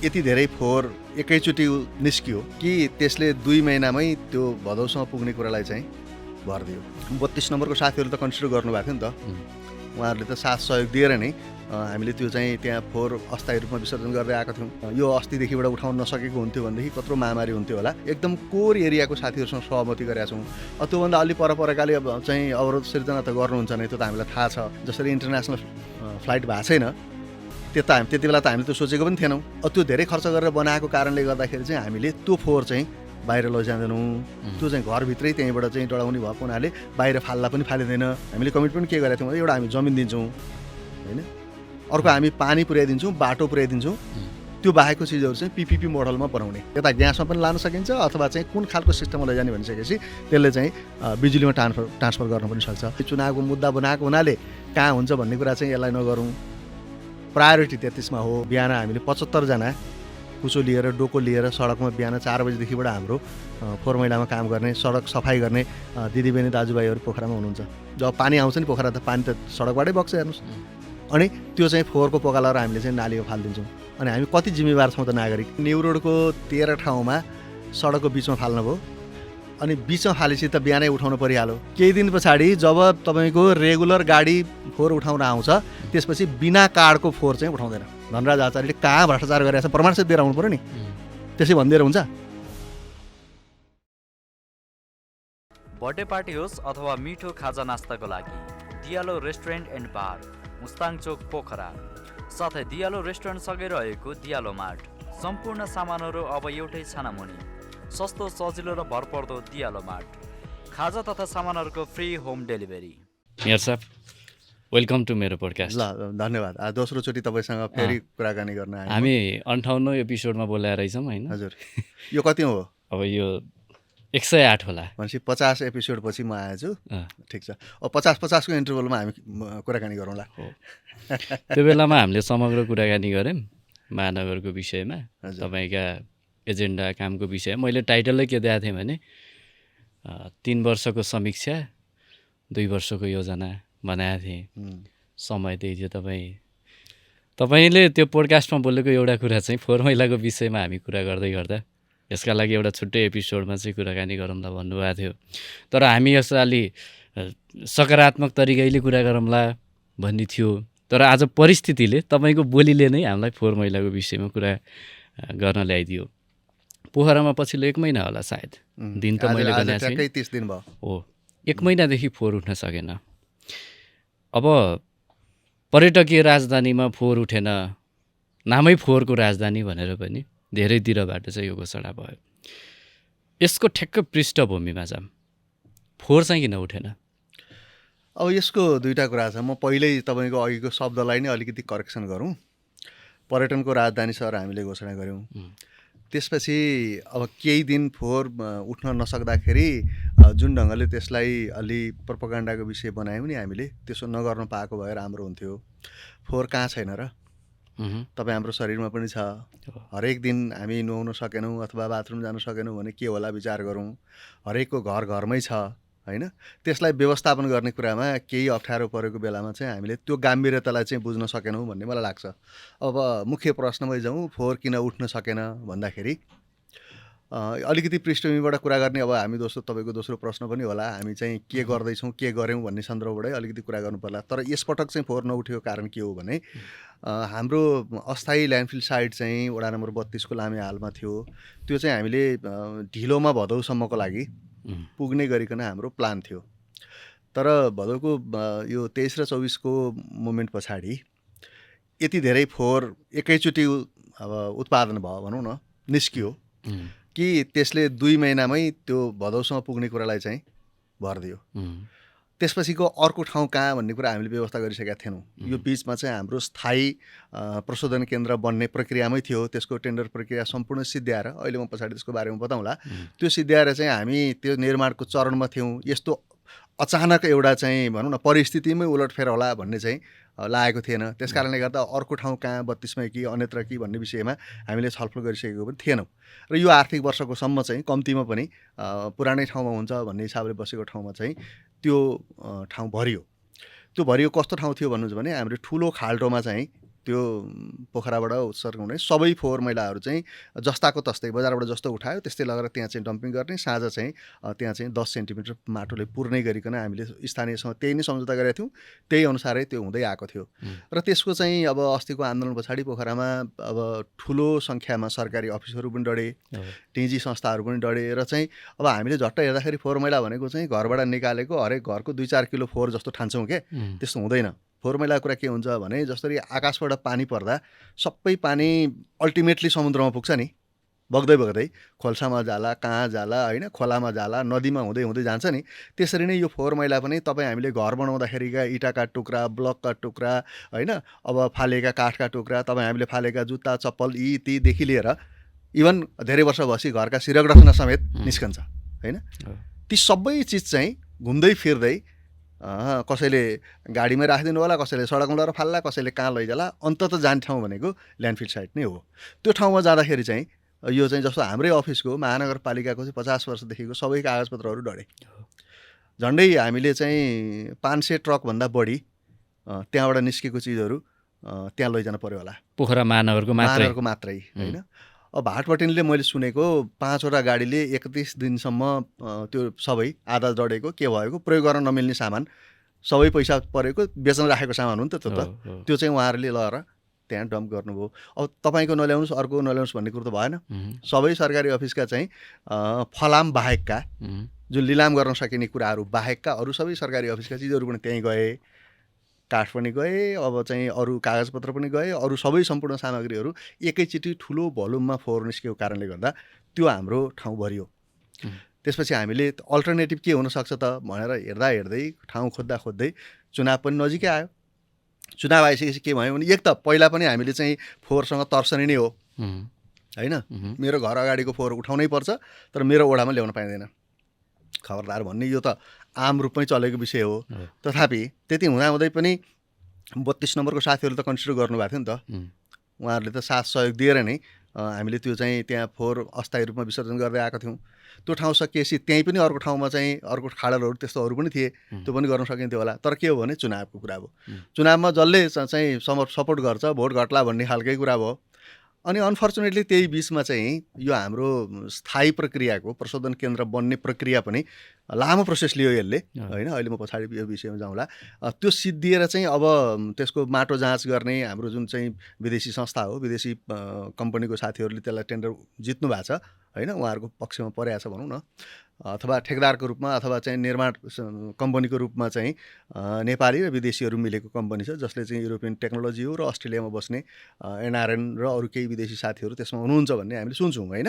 यति धेरै फोहोर एकैचोटि निस्कियो कि त्यसले 2 महिनामै त्यो भदौसम्म पुग्ने कुरालाई चाहिँ भरिदियो। 32 नम्बरको साथीहरू त कन्सिडर गर्नुभएको थियो नि त, उहाँहरूले त साथ सहयोग दिएर नै हामीले त्यो चाहिँ त्यहाँ फोहोर अस्थायी रूपमा विसर्जन गर्दै आएको थियौँ। यो अस्तिदेखिबाट उठाउन नसकेको हुन्थ्यो भनेदेखि कत्रो महामारी हुन्थ्यो होला। एकदम कोर एरियाको साथीहरूसँग सहमति गरेका छौँ। त्योभन्दा अलि परकाले चाहिँ अवरोध सिर्जना त गर्नुहुन्छ नै, त्यो त हामीलाई थाहा छ। जसरी इन्टरनेसनल फ्लाइट भएको छैन त्यति बेला त हामीले त्यो सोचेको पनि थिएनौँ। त्यो धेरै खर्च गरेर बनाएको कारणले गर्दाखेरि चाहिँ हामीले त्यो फोहोर चाहिँ बाहिर लैजाँदैनौँ। त्यो चाहिँ घरभित्रै त्यहीँबाट चाहिँ डढाउने भएको हुनाले बाहिर फाल्दा पनि फालिँदैन। हामीले कमिटमेन्ट के गरेका थियौँ, एउटा हामी जमिन दिन्छौँ होइन, अर्को हामी पानी पुर्याइदिन्छौँ, बाटो पुर्याइदिन्छौँ। त्यो बाहेकको चिजहरू चाहिँ पिपिपी मोडलमा बनाउने, यता ग्यासमा पनि लान सकिन्छ अथवा चाहिँ कुन खालको सिस्टममा लैजाने भनिसकेपछि त्यसले चाहिँ बिजुलीमा ट्रान्सफर गर्न पनि सक्छ। चुनावको मुद्दा बनाएको हुनाले कहाँ हुन्छ भन्ने कुरा चाहिँ यसलाई नगरौँ। प्रायोरिटी 33मा हो। बिहान हामीले 75 जना कुचो लिएर डोको लिएर सडकमा बिहान 4 बजीदेखिबाट हाम्रो फोहोर मैलामा काम गर्ने, सडक सफाइ गर्ने दिदीबहिनी दाजुभाइहरू पोखरामा हुनुहुन्छ। जब पानी आउँछ नि पोखरा, त पानी त सडकबाटै बग्छ हेर्नुहोस्। अनि त्यो चाहिँ फोहोरको पोका लगाएर हामीले चाहिँ नालीमा फालिदिन्छौँ। अनि हामी कति जिम्मेवार छौँ त नागरिक। न्यु रोडको 13 ठाउँमा सडकको बिचमा फाल्नुभयो, अनि बिचमा फालेपछि त बिहानै उठाउनु परिहाल्यो। केही दिन पछाडि जब तपाईँको रेगुलर गाडी फोहोर उठाउन आउँछ त्यसपछि बिना कार्डको फोहोर चाहिँ उठाउँदैन। धनराज आचार्यले कहाँ भ्रष्टाचार गरेको छ प्रमाणसहित दिएर आउनु पऱ्यो नि, त्यसै भनिदिएर हुन्छ। बर्थडे पार्टी होस् अथवा मिठो खाजा नास्ताको लागि दियालो रेस्टुरेन्ट एन्ड बार, मुस्ताङ चोक पोखरा, साथै दियालो रेस्टुरेन्टसँगै रहेको दियालो मार्ट। सम्पूर्ण सामानहरू अब एउटै छानामुनि, सस्तो सजिलो र भरपर्दो दियालो मार्ट। खाजा तथा सामानहरूको फ्री होम डेलिभरी। मेयर साहब, वेलकम टु मेरो पोडकास्ट। ल धन्यवाद। दोस्रोचोटि तपाईँसँग फेरि कुराकानी गर्न आएँ। हामी 58 एपिसोडमा बोलाएर रहेछौँ होइन? हजुर, यो कति हो? अब यो 108 होला। भनेपछि 50 एपिसोड पछि म आएछु। ठिक छ, अब 50-50 को इन्टरभलमा हामी कुराकानी गरौँला। त्यो बेलामा हामीले समग्र कुराकानी गऱ्यौँ महानगरको विषयमा, तपाईँका एजेन्डा कामको विषय। मैले टाइटलै के दिएको थिएँ भने 3 वर्षको समीक्षा 2 वर्षको योजना बनाएको थिएँ। समय त्यही थियो। तपाईँले त्यो पोडकास्टमा बोलेको एउटा कुरा चाहिँ फोहोर मैलाको विषयमा हामी कुरा गर्दै गर्दा यसका लागि एउटा छुट्टै एपिसोडमा चाहिँ कुराकानी गरौँला भन्नुभएको थियो। तर हामी यसलाई अलि सकारात्मक तरिकाले कुरा गरौँला भन्ने थियो। तर आज परिस्थितिले तपाईँको बोलीले नै हामीलाई फोहोर मैलाको विषयमा कुरा गर्न ल्याइदियो। पोखरामा पछिल्लो 1 महिना होला सायद, दिन त मैले गनेको छु। 30 दिन भयो हो, 1 महिनादेखि फोहोर उठ्न सकेन। अब पर्यटकीय राजधानीमा फोहोर उठेन, नामै फोहोरको राजधानी भनेर पनि धेरैतिरबाट चाहिँ यो घोषणा भयो। यसको ठ्याक्क पृष्ठभूमिमा चाहिँ फोहोर चाहिँ किन उठेन? अब यसको दुईवटा कुरा छ। म पहिल्यै तपाईँको अघिको शब्दलाई नै अलिकति करेक्सन गरौँ। पर्यटनको राजधानी सहर हामीले घोषणा गऱ्यौँ, त्यसपछि अब केही दिन फोहोर उठ्न नसक्दाखेरि जुन ढङ्गले त्यसलाई अलि प्रोपागान्डाको विषय बनायौँ नि हामीले, त्यसो नगर्न पाएको भए राम्रो हुन्थ्यो। फोहोर कहाँ छैन र? तपाईँ हाम्रो शरीरमा पनि छ। हरेक दिन हामी नुहाउन सकेनौँ अथवा बाथरुम जान सकेनौँ भने के होला विचार गरौँ। हरेकको घरमै छ होइन। त्यसलाई व्यवस्थापन गर्ने कुरामा केही अप्ठ्यारो परेको बेलामा चाहिँ हामीले त्यो गम्भीरतालाई चाहिँ बुझ्न सकेनौँ भन्ने मलाई लाग्छ। अब मुख्य प्रश्नमै जाउँ, फोहोर किन उठ्न सकेन भन्दाखेरि अलिकति पृष्ठभूमिबाट कुरा गर्ने। अब हामी तपाईँको दोस्रो प्रश्न पनि होला, हामी चाहिँ के गर्दैछौँ के गऱ्यौँ भन्ने सन्दर्भबाटै अलिकति कुरा गर्नु पर्ला। तर यसपटक चाहिँ फोहोर नउठेको कारण के हो भने हाम्रो अस्थायी ल्यान्डफिल साइट चाहिँ वडा नम्बर 32 को लामे हालमा थियो। त्यो चाहिँ हामीले ढिलोमा भदौसम्मको लागि पुग्ने गरिकन हाम्रो प्लान थियो। तर भदौको यो 23 र 24 को मोमेन्ट पछाडि यति धेरै फोहोर एकैचोटि अब उत्पादन भयो भनौँ न, निस्कियो कि त्यसले 2 महिनामै त्यो भदौसम्म पुग्ने कुरालाई चाहिँ भरिदियो। त्यसपछिको अर्को ठाउँ कहाँ भन्ने कुरा हामीले व्यवस्था गरिसकेका थिएनौँ। यो बिचमा चाहिँ हाम्रो स्थायी प्रशोधन केन्द्र बन्ने प्रक्रियामै थियो। त्यसको टेन्डर प्रक्रिया सम्पूर्ण सिद्ध्याएर, अहिले म पछाडि त्यसको बारेमा बताउँला, त्यो सिद्ध्याएर चाहिँ हामी त्यो निर्माणको चरणमा थियौँ। यस्तो अचानक एउटा चाहिँ भनौँ न परिस्थितिमै उलटफेर होला भन्ने चाहिँ लागेको थिएन। त्यस कारणले गर्दा अर्को ठाउँ कहाँ 32मै कि अन्यत्र कि भन्ने विषयमा हामीले छलफल गरिसकेको पनि थिएनौँ। र यो आर्थिक वर्षको सम्म चाहिँ कम्तीमा पनि पुरानै ठाउँमा हुन्छ भन्ने हिसाबले बसेको ठाउँमा चाहिँ त्यो ठाउँ भरियो। त्यो भरियो कस्तो ठाउँ थियो भन्नुहुन्छ भने हाम्रो ठुलो खाल्टोमा चाहिँ त्यो पोखराबाट उत्सर्ग हुने सबै फोहोर मैलाहरू चाहिँ जस्ताको तस्तै बजारबाट जस्तो उठायो त्यस्तै लगेर त्यहाँ चाहिँ डम्पिङ गर्ने, साँझ चाहिँ त्यहाँ चाहिँ 10 सेन्टिमिटर माटोले पुर्नै गरिकन हामीले स्थानीयसँग त्यही नै सम्झौता गरेका थियौँ, त्यही अनुसारै त्यो हुँदै आएको थियो। र त्यसको चाहिँ अब अस्तिको आन्दोलन पछाडि पोखरामा अब ठुलो सङ्ख्यामा सरकारी अफिसहरू पनि डढे, निजी संस्थाहरू पनि डढे र चाहिँ अब हामीले झट्ट हेर्दाखेरि फोहोर मैला भनेको चाहिँ घरबाट निकालेको हरेक घरको 2-4 किलो फोहोर जस्तो ठान्छौँ के, त्यस्तो हुँदैन। फोहोर मैलाको कुरा के हुन्छ भने जसरी आकाशबाट पानी पर्दा सबै पानी अल्टिमेटली समुद्रमा पुग्छ नि, बग्दै बग्दै खोल्सामा जाला, कहाँ जाला, होइन, खोलामा जाला, नदीमा हुँदै हुँदै जान्छ नि, त्यसरी नै यो फोहोर मैला पनि तपाईँ हामीले घर बनाउँदाखेरिका इँटाका टुक्रा, ब्लकका टुक्रा, होइन, अब फालेका काठका टुक्रा, तपाईँ हामीले फालेका जुत्ता चप्पल यी तीदेखि लिएर इभन धेरै वर्ष भएपछि घरका सिरक रख्न समेत निस्कन्छ, होइन। ती सबै चिज चाहिँ घुम्दै फिर्दै कसैले गाडीमै राखिदिनु होला, कसैले सडकमा लगेर फाल्ला, कसैले कहाँ लैजाला, अन्तत जाने ठाउँ भनेको ल्यान्डफिल साइट नै हो। त्यो ठाउँमा जाँदाखेरि चाहिँ यो चाहिँ जस्तो हाम्रै अफिसको महानगरपालिकाको चाहिँ 50 वर्षदेखिको सबै कागजपत्रहरू डढे। झन्डै हामीले चाहिँ 500 ट्रकभन्दा बढी त्यहाँबाट निस्केको चिजहरू त्यहाँ लैजान पर्यो होला, पोखरा महानगरको मात्रै, होइन। अब भाटपटिनले मैले सुनेको 5वटा गाडीले 31 दिनसम्म त्यो सबै आधा डढेको के भएको प्रयोग गर्न नमिल्ने सामान सबै पैसा परेको बेच्न राखेको सामान हो नि त त्यो चाहिँ उहाँहरूले लगेर त्यहाँ डम्प गर्नुभयो। अब तपाईँको नल्याउनुहोस् अर्को नल्याउनुहोस् भन्ने कुरो त भएन। सबै सरकारी अफिसका चाहिँ फलाम बाहेकका जुन लिलाम गर्न सकिने कुराहरू बाहेकका अरू सबै सरकारी अफिसका चिजहरू पनि त्यहीँ गए, काठ पनि गए, अब चाहिँ अरू कागजपत्र पनि गए, अरू सबै सम्पूर्ण सामग्रीहरू एकैचोटि ठुलो भोल्युममा फोहोर निस्केको कारणले गर्दा त्यो हाम्रो ठाउँ भरियो। त्यसपछि हामीले अल्टरनेटिभ के हुनसक्छ त भनेर हेर्दा हेर्दै ठाउँ खोज्दा खोज्दै चुनाव पनि नजिकै आयो। चुनाव आइसकेपछि के भयो भने एक त पहिला पनि हामीले चाहिँ फोहोरसँग तर्सनी नै हो, होइन, मेरो घर अगाडिको फोहोर उठाउनै पर्छ तर मेरो ओडामा ल्याउन पाइँदैन, खबरदार भन्ने यो त आम रूपमै चलेको विषय हो। तथापि त्यति हुँदाहुँदै पनि 32 नम्बरको साथीहरूले त कन्सिडर गर्नुभएको थियो नि त, उहाँहरूले त साथ सहयोग दिएर नै हामीले त्यो चाहिँ त्यहाँ फोहोर अस्थायी रूपमा विसर्जन गर्दै आएको थियौँ। त्यो ठाउँ सकिएपछि त्यहीँ पनि अर्को ठाउँमा चाहिँ अर्को खाडलहरू त्यस्तोहरू पनि थिए, त्यो पनि गर्न सकिन्थ्यो होला। तर के हो भने चुनावको कुरा हो, चुनावमा जसले चाहिँ सपोर्ट गर्छ भोट घट्ला भन्ने खालकै कुरा भयो। अनि अनफर्चुनेटली त्यही बिचमा चाहिँ यो हाम्रो स्थायी प्रक्रियाको प्रशोधन केन्द्र बन्ने प्रक्रिया पनि लामो प्रोसेस लियो यसले, होइन। अहिले म पछाडि यो विषयमा जाउँला। त्यो सिद्धिएर चाहिँ अब त्यसको माटो जाँच गर्ने हाम्रो जुन चाहिँ विदेशी संस्था हो, विदेशी कम्पनीको साथीहरूले त्यसलाई टेन्डर जित्नु भएको छ, होइन, उहाँहरूको पक्षमा परेको छ भनौँ न, अथवा ठेकदारको रूपमा अथवा चाहिँ निर्माण कम्पनीको रूपमा चाहिँ नेपाली र विदेशीहरू मिलेको कम्पनी छ जसले चाहिँ युरोपियन टेक्नोलोजी हो र अस्ट्रेलियामा बस्ने एनआरएन र अरू केही विदेशी साथीहरू त्यसमा हुनुहुन्छ भन्ने हामीले सुन्छौँ, होइन।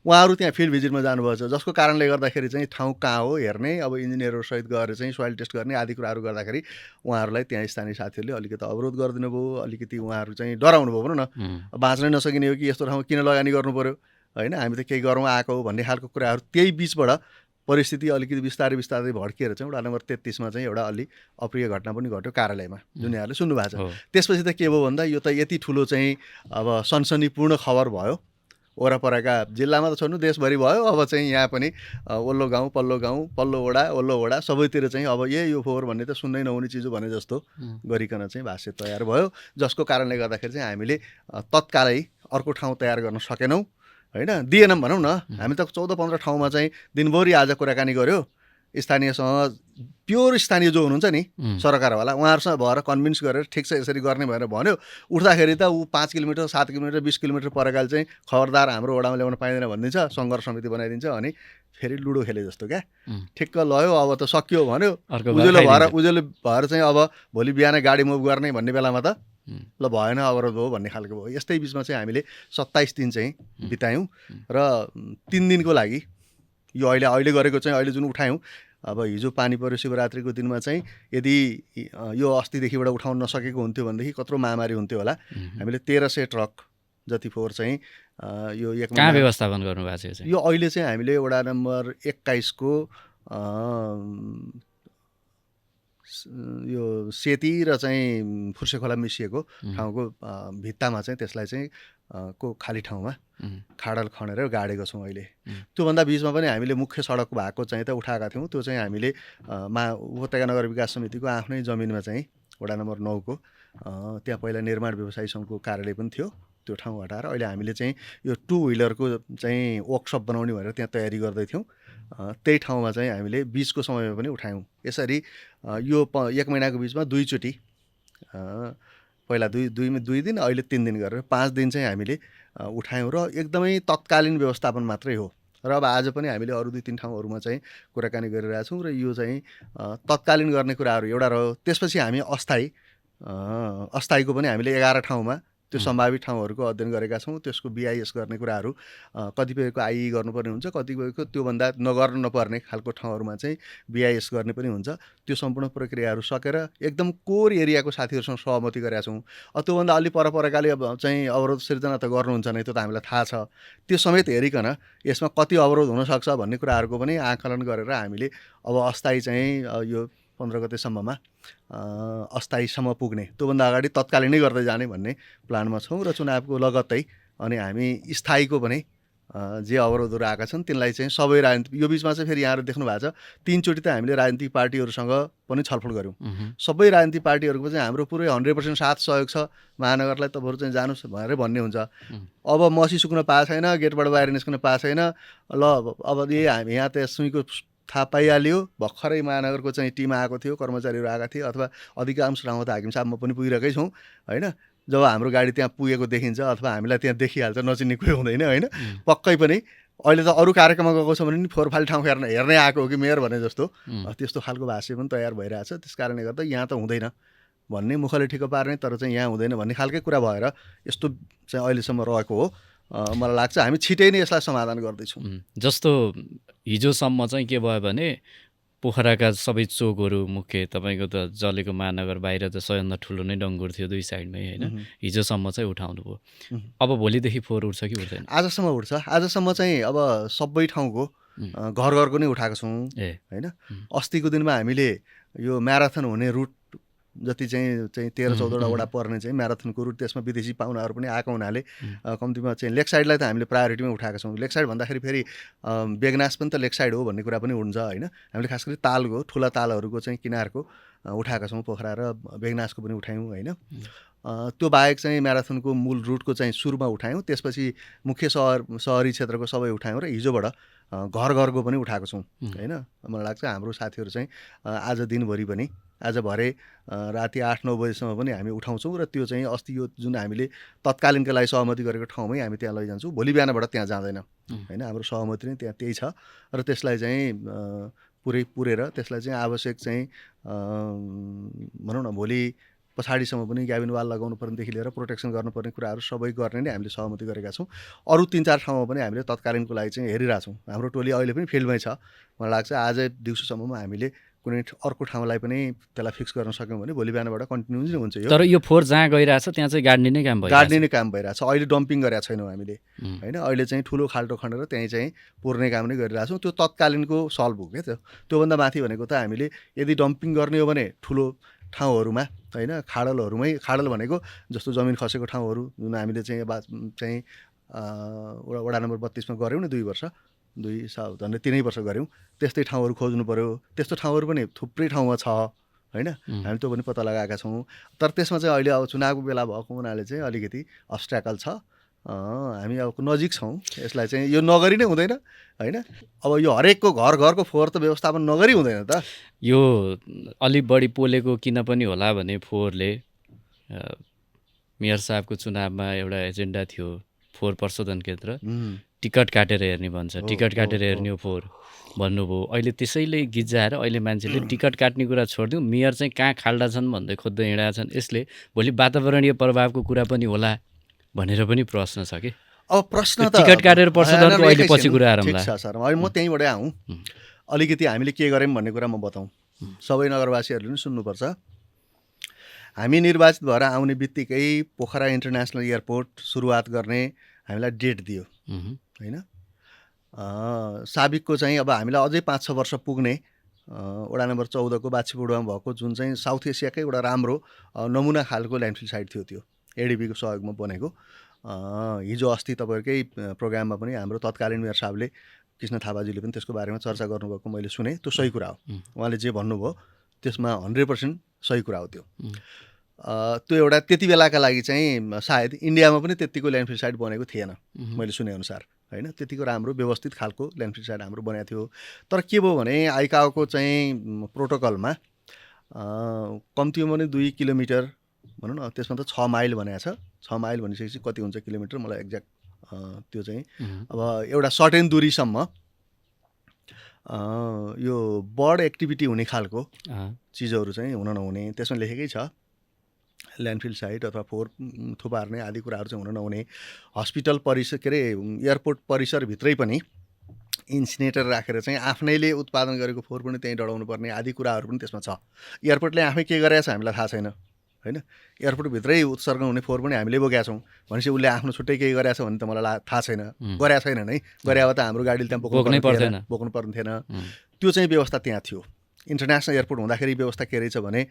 उहाँहरू त्यहाँ फिल्ड भिजिटमा जानुभएको छ जसको कारणले गर्दाखेरि चाहिँ ठाउँ कहाँ हो हेर्ने, अब इन्जिनियरहरूसहित गएर चाहिँ सोइल टेस्ट गर्ने आदि कुराहरू गर्दाखेरि उहाँहरूलाई त्यहाँ स्थानीय साथीहरूले अलिकति अवरोध गरिदिनु भयो, अलिकति उहाँहरू चाहिँ डराउनु भयो भनौँ न, बाँच्नै नसकिने हो कि यस्तो ठाउँमा किन लगानी गर्नु पऱ्यो, होइन, हामी त केही गरौँ आएको हो भन्ने खालको कुराहरू। त्यही बिचबाट परिस्थिति अलिकति बिस्तारै बिस्तारै भड्किएर चाहिँ वडा नम्बर 33मा चाहिँ एउटा अलि अप्रिय घटना पनि घट्यो कार्यालयमा, जुन यहाँहरूले सुन्नुभएको छ। त्यसपछि त के भयो भन्दा यो त यति ठुलो चाहिँ अब सनसनीपूर्ण खबर भयो, वरपरका जिल्लामा त छोड्नु देशभरि भयो। अब चाहिँ यहाँ पनि ओल्लो गाउँ पल्लो वडा सबैतिर चाहिँ अब यो फोहोर भन्ने त सुन्नै नहुने चिज हो भने जस्तो गरिकन चाहिँ भाष्य तयार भयो, जसको कारणले गर्दाखेरि चाहिँ हामीले तत्कालै अर्को ठाउँ तयार गर्न सकेनौँ, होइन, दिएनौँ भनौँ न। हामी त 14-15 ठाउँमा चाहिँ दिनभरि आज कुराकानी गऱ्यो स्थानीयसँग, प्योर स्थानीय जो हुनुहुन्छ नि सरकारवाला, उहाँहरूसँग भएर कन्भिन्स गरेर ठिक छ यसरी गर्ने भनेर भन्यो। उठ्दाखेरि त ऊ 5 किलोमिटर 7 किलोमिटर 20 किलोमिटर परेकाले चाहिँ खबरदार हाम्रो वडामा ल्याउन पाइँदैन भनिदिन्छ, सङ्घर्ष समिति बनाइदिन्छ, अनि फेरि लुडो खेले जस्तो क्या, ठिक्क लयो अब त सकियो भन्यो, उज्यालो भएर चाहिँ अब भोलि बिहान गाडी मुभ गर्ने भन्ने बेलामा त ल भएन अवरोध हो भन्ने खालको भयो। यस्तै बिचमा चाहिँ हामीले 27 दिन चाहिँ बितायौँ र 3 दिनको लागि यो अहिले गरेको चाहिँ अहिले जुन उठायौँ, अब हिजो पानी पर्यो शिवरात्रिको दिनमा चाहिँ यदि यो अस्तिदेखिबाट उठाउन नसकेको हुन्थ्यो भनेदेखि कत्रो महामारी हुन्थ्यो होला। हामीले 1300 ट्रक जति फोहोर चाहिँ यो एक कहाँ व्यवस्थापन गर्नुभएको छ? यो अहिले चाहिँ हामीले वडा नम्बर 21 को यो सेती र चाहिँ फुर्से खोला मिसिएको ठाउँको भित्तामा चाहिँ त्यसलाई चाहिँ को खाली ठाउँमा खाडल खनेर गाडेको छौँ अहिले। त्योभन्दा बिचमा पनि हामीले मुख्य सडक भएको चाहिँ त उठाएका थियौँ। त्यो चाहिँ हामीले उपत्यका नगर विकास समितिको आफ्नै जमिनमा चाहिँ वडा नम्बर 9 को त्यहाँ पहिला निर्माण व्यवसायी सङ्घको कार्यालय पनि थियो, त्यो ठाउँ हटाएर अहिले हामीले चाहिँ यो 2 व्हिलरको चाहिँ वर्कसप बनाउने भनेर त्यहाँ तयारी गर्दैथ्यौँ। त्यही ठाउँमा चाहिँ हामीले बिचको समयमा पनि उठायौँ। यसरी यो 1 महिनाको बिचमा 2 चोटि, पहिला 2 दिन, अहिले 3 दिन गरेर 5 दिन चाहिँ हामीले उठायौँ र एकदमै तत्कालीन व्यवस्थापन मात्रै हो। र अब आज पनि हामीले अरू 2-3 ठाउँहरूमा चाहिँ कुराकानी गरिरहेछौँ र यो चाहिँ तत्कालीन गर्ने कुराहरू एउटा रह्यो। त्यसपछि हामी अस्थायीको पनि हामीले 11 ठाउँमा त्यो सम्भावित ठाउँहरूको अध्ययन गरेका छौँ। त्यसको BIS गर्ने कुराहरू कतिपयको IE गर्नुपर्ने हुन्छ, कतिपयको त्योभन्दा नगर्नु नपर्ने खालको ठाउँहरूमा चाहिँ BIS गर्ने पनि हुन्छ। त्यो सम्पूर्ण प्रक्रियाहरू सकेर एकदम कोर एरियाको साथीहरूसँग सहमति गरेका छौँ। त्योभन्दा अलि परकाले अब चाहिँ अवरोध सिर्जना त गर्नुहुन्छ नै, त्यो त हामीलाई थाहा छ। त्यो समेत हेरिकन यसमा कति अवरोध हुनसक्छ भन्ने कुराहरूको पनि आकलन गरेर हामीले अब अस्थायी चाहिँ यो 15 गतेसम्ममा अस्थायीसम्म पुग्ने, त्योभन्दा अगाडि तत्कालीनै गर्दै जाने भन्ने प्लानमा छौँ। र चुनावको लगत्तै अनि हामी स्थायीको पनि जे अवरोधहरू आएका छन् तिनलाई चाहिँ सबै राजनीतिक, यो बिचमा चाहिँ फेरि यहाँहरू देख्नु भएको छ 3 चोटि त हामीले राजनीतिक पार्टीहरूसँग पनि छलफल गऱ्यौँ। सबै राजनीतिक पार्टीहरूको चाहिँ हाम्रो पुरै 100% साथ सहयोग छ। महानगरलाई त बरु चाहिँ जानुहोस् भनेर भन्ने हुन्छ। अब मसी सुक्न पाएको छैन, गेटबाट बाहिर निस्कन पाएको छैन, ल अब हामी यहाँ त सुईको थाहा पाइहाल्यो। भर्खरै महानगरको चाहिँ टिम आएको थियो, कर्मचारीहरू आएका थिए, अथवा अधिकांश ठाउँमा त हाकिम साहबमा पनि पुगिरहेकै छौँ होइन। जब हाम्रो गाडी त्यहाँ पुगेको देखिन्छ अथवा हामीलाई त्यहाँ देखिहाल्छ, नचिन्ने कोही हुँदैन होइन। पक्कै पनि अहिले त अरू कार्यक्रममा गएको छ भने नि फोहोरफाल ठाउँ हेर्नै आएको हो कि मेयर भने जस्तो त्यस्तो खालको भाष्य पनि तयार भइरहेछ। त्यस कारणले गर्दा यहाँ त हुँदैन भन्ने, मुखले ठिक्क पार्ने तर चाहिँ यहाँ हुँदैन भन्ने खालकै कुरा भएर यस्तो चाहिँ अहिलेसम्म रहेको हो। मलाई लाग्छ हामी छिटै नै यसलाई समाधान गर्दैछौँ। जस्तो हिजोसम्म चाहिँ के भयो भने पोखराका सबै चोकहरू मुख्य तपाईँको त जलेको महानगर बाहिर त सबैभन्दा ठुलो नै डङ्गुर थियो 2 साइडमै होइन। हिजोसम्म चाहिँ उठाउनु भयो। अब भोलिदेखि फोहोर उठ्छ कि उठ्दैन? आजसम्म उठ्छ। आजसम्म चाहिँ अब सबै ठाउँको घर घरको नै उठाएको छौँ होइन। अस्तिको दिनमा हामीले यो म्याराथन हुने रुट जति चाहिँ 13-14 वटा पर्ने चाहिँ म्याराथनको रुट, त्यसमा विदेशी पाहुनाहरू पनि आएको हुनाले कम्तीमा चाहिँ लेक साइडलाई त हामीले प्रायोरिटीमा उठाएको छौँ। लेक साइड भन्दाखेरि फेरि बेगनास पनि त लेक साइड हो भन्ने कुरा पनि हुन्छ होइन। हामीले खास गरी तालको ठुला तालहरूको चाहिँ किनारको उठाएका छौँ, पोखरा र बेगनासको पनि उठायौँ होइन। त्यो बाहेक चाहिँ म्याराथनको मूल रुटको चाहिँ सुरुमा उठायौँ, त्यसपछि मुख्य सहरी क्षेत्रको सबै उठायौँ र हिजोबाट घर घरको पनि उठाएको छौँ होइन। मलाई लाग्छ हाम्रो साथीहरू चाहिँ आज दिनभरि पनि, आज भरे राति 8-9 बजीसम्म पनि हामी उठाउँछौँ र त्यो चाहिँ अस्ति यो जुन हामीले तत्कालीनका लागि सहमति गरेको ठाउँमै हामी त्यहाँ लैजान्छौँ। भोलि बिहानबाट त्यहाँ जाँदैन होइन। हाम्रो सहमति नै त्यहाँ त्यही छ र त्यसलाई चाहिँ पुरेर त्यसलाई चाहिँ आवश्यक चाहिँ भनौँ न भोलि पछाडिसम्म पनि ग्याबिन वाल लगाउनु पर्नेदेखि लिएर प्रोटेक्सन गर्नुपर्ने कुराहरू सबै गर्ने नै हामीले सहमति गरेका छौँ। अरू 3-4 ठाउँमा पनि हामीले तत्कालीनको लागि चाहिँ हेरिरहेछौँ। हाम्रो टोली अहिले पनि फिल्डमै छ। मलाई लाग्छ आज दिउँसोसम्ममा हामीले कुनै अर्को ठाउँलाई पनि त्यसलाई फिक्स गर्न सक्यौँ भने भोलि बिहानबाट कन्टिन्यू नै हुन्छ। यो तर यो फोहोर जहाँ गइरहेछ त्यहाँ चाहिँ गाड्ने नै काम भइरहेछ। अहिले डम्पिङ गरेका छैनौँ हामीले होइन। अहिले चाहिँ ठुलो खाल्टो खनेर त्यहीँ चाहिँ पुर्ने काम नै गरिरहेछौँ। त्यो तत्कालीनको सल्भ हो क्या। त्योभन्दा माथि भनेको त हामीले यदि डम्पिङ गर्ने हो भने ठुलो ठाउँहरूमा होइन, खाडल भनेको जस्तो जमिन खसेको ठाउँहरू जुन हामीले चाहिँ वडा नम्बर 32मा गऱ्यौँ नि 2 वर्ष, 3 वर्ष गऱ्यौँ। त्यस्तै ठाउँहरू खोज्नु पऱ्यो। त्यस्तो ठाउँहरू पनि थुप्रै ठाउँमा छ होइन। हामी त्यो पनि पत्ता लगाएका छौँ। तर त्यसमा चाहिँ अहिले अब चुनावको बेला भएको हुनाले चाहिँ अलिकति अब्स्ट्याकल छ। हामी अब नजिक छौँ। यसलाई चाहिँ यो नगरी नै हुँदैन होइन। अब यो हरेकको घर घरको फोहोर त व्यवस्थापन नगरी हुँदैन त। यो अलिक बढी पोलेको किन पनि होला भने फोहोरले मेयर साहबको चुनावमा एउटा एजेन्डा थियो फोहोर प्रशोधन केन्द्र, टिकट काटेर हेर्ने भन्छ। टिकट काटेर हेर्ने हो फोहोर भन्नुभयो। अहिले त्यसैले गिज्जाएर अहिले मान्छेले टिकट काट्ने कुरा छोडिदिउँ, मेयर चाहिँ कहाँ खाल्डा छन् भन्दै खोज्दै हिँडेका छन्। यसले भोलि वातावरणीय प्रभावको कुरा पनि होला भनेर पनि प्रश्न छ कि। अब प्रश्न त टिकट काटेर प्रशोधनको अहिले पछि कुरा आरम्भ छ सर। अहिले म त्यहीँबाटै आउँ। अलिकति हामीले के गर्यौँ भन्ने कुरा म बताउँ। सबै नगरवासीहरूले पनि सुन्नुपर्छ। हामी निर्वाचित भएर आउने बित्तिकै पोखरा इन्टरनेसनल एयरपोर्ट सुरुवात गर्ने हामीलाई डेट दियो होइन। साबिकको चाहिँ अब हामीलाई अझै 5-6 वर्ष पुग्ने वडा नम्बर 14को बाछीपुडमा भएको जुन चाहिँ साउथ एसियाकै एउटा राम्रो नमुना खालको ल्यान्डफिल साइट थियो, त्यो एडिबीको सहयोगमा बनेको। हिजो अस्ति तपाईँहरूकै प्रोग्राममा पनि हाम्रो तत्कालीन मेयर साहबले कृष्ण थापाजीले पनि त्यसको बारेमा चर्चा गर्नुभएको मैले सुने। त्यो सही कुरा हो। उहाँले जे भन्नुभयो त्यसमा 100% सही कुरा हो त्यो। त्यो एउटा त्यति बेलाका लागि चाहिँ सायद इन्डियामा पनि त्यतिको ल्यान्डफिल साइट बनेको थिएन मैले सुनेअनुसार होइन। त्यतिको राम्रो व्यवस्थित खालको ल्यान्डफिल साइट हाम्रो बनाएको थियो। तर के भयो भने आइकाओको चाहिँ प्रोटोकलमा कम्तीमा पनि 2 किलोमिटर भनौँ न, त्यसमा त 6 माइल भनेको छ। 6 माइल भनिसकेपछि कति हुन्छ किलोमिटर मलाई एक्ज्याक्ट त्यो चाहिँ अब एउटा सर्टेन दूरीसम्म यो बर्ड एक्टिभिटी हुने खालको चिजहरू चाहिँ हुन नहुने, त्यसमा लेखेकै छ ल्यान्डफिल साइट अथवा फोहोर थुपार्ने आदि कुराहरू चाहिँ हुन नहुने। हस्पिटल परिसर के अरे एयरपोर्ट परिसरभित्रै पनि इन्सिनेटर राखेर चाहिँ आफ्नैले उत्पादन गरेको फोहोर पनि त्यहीँ डढाउनु पर्ने आदि कुराहरू पनि त्यसमा छ। एयरपोर्टले आफै के गरेको छ हामीलाई थाहा छैन होइन। एयरपोर्टभित्रै उत्सर्ग हुने फोहोर पनि हामीले बोकेका छौँ भनेपछि उसले आफ्नो छुट्टै केही गरेको छ भने त मलाई थाहा छैन, गरेको छैन नै। गरे भए त हाम्रो गाडीले त्यहाँ बोक्नु पर्ने थिएन। त्यो चाहिँ व्यवस्था त्यहाँ थियो। इन्टरनेसनल एयरपोर्ट हुँदाखेरि व्यवस्था के रहेछ भने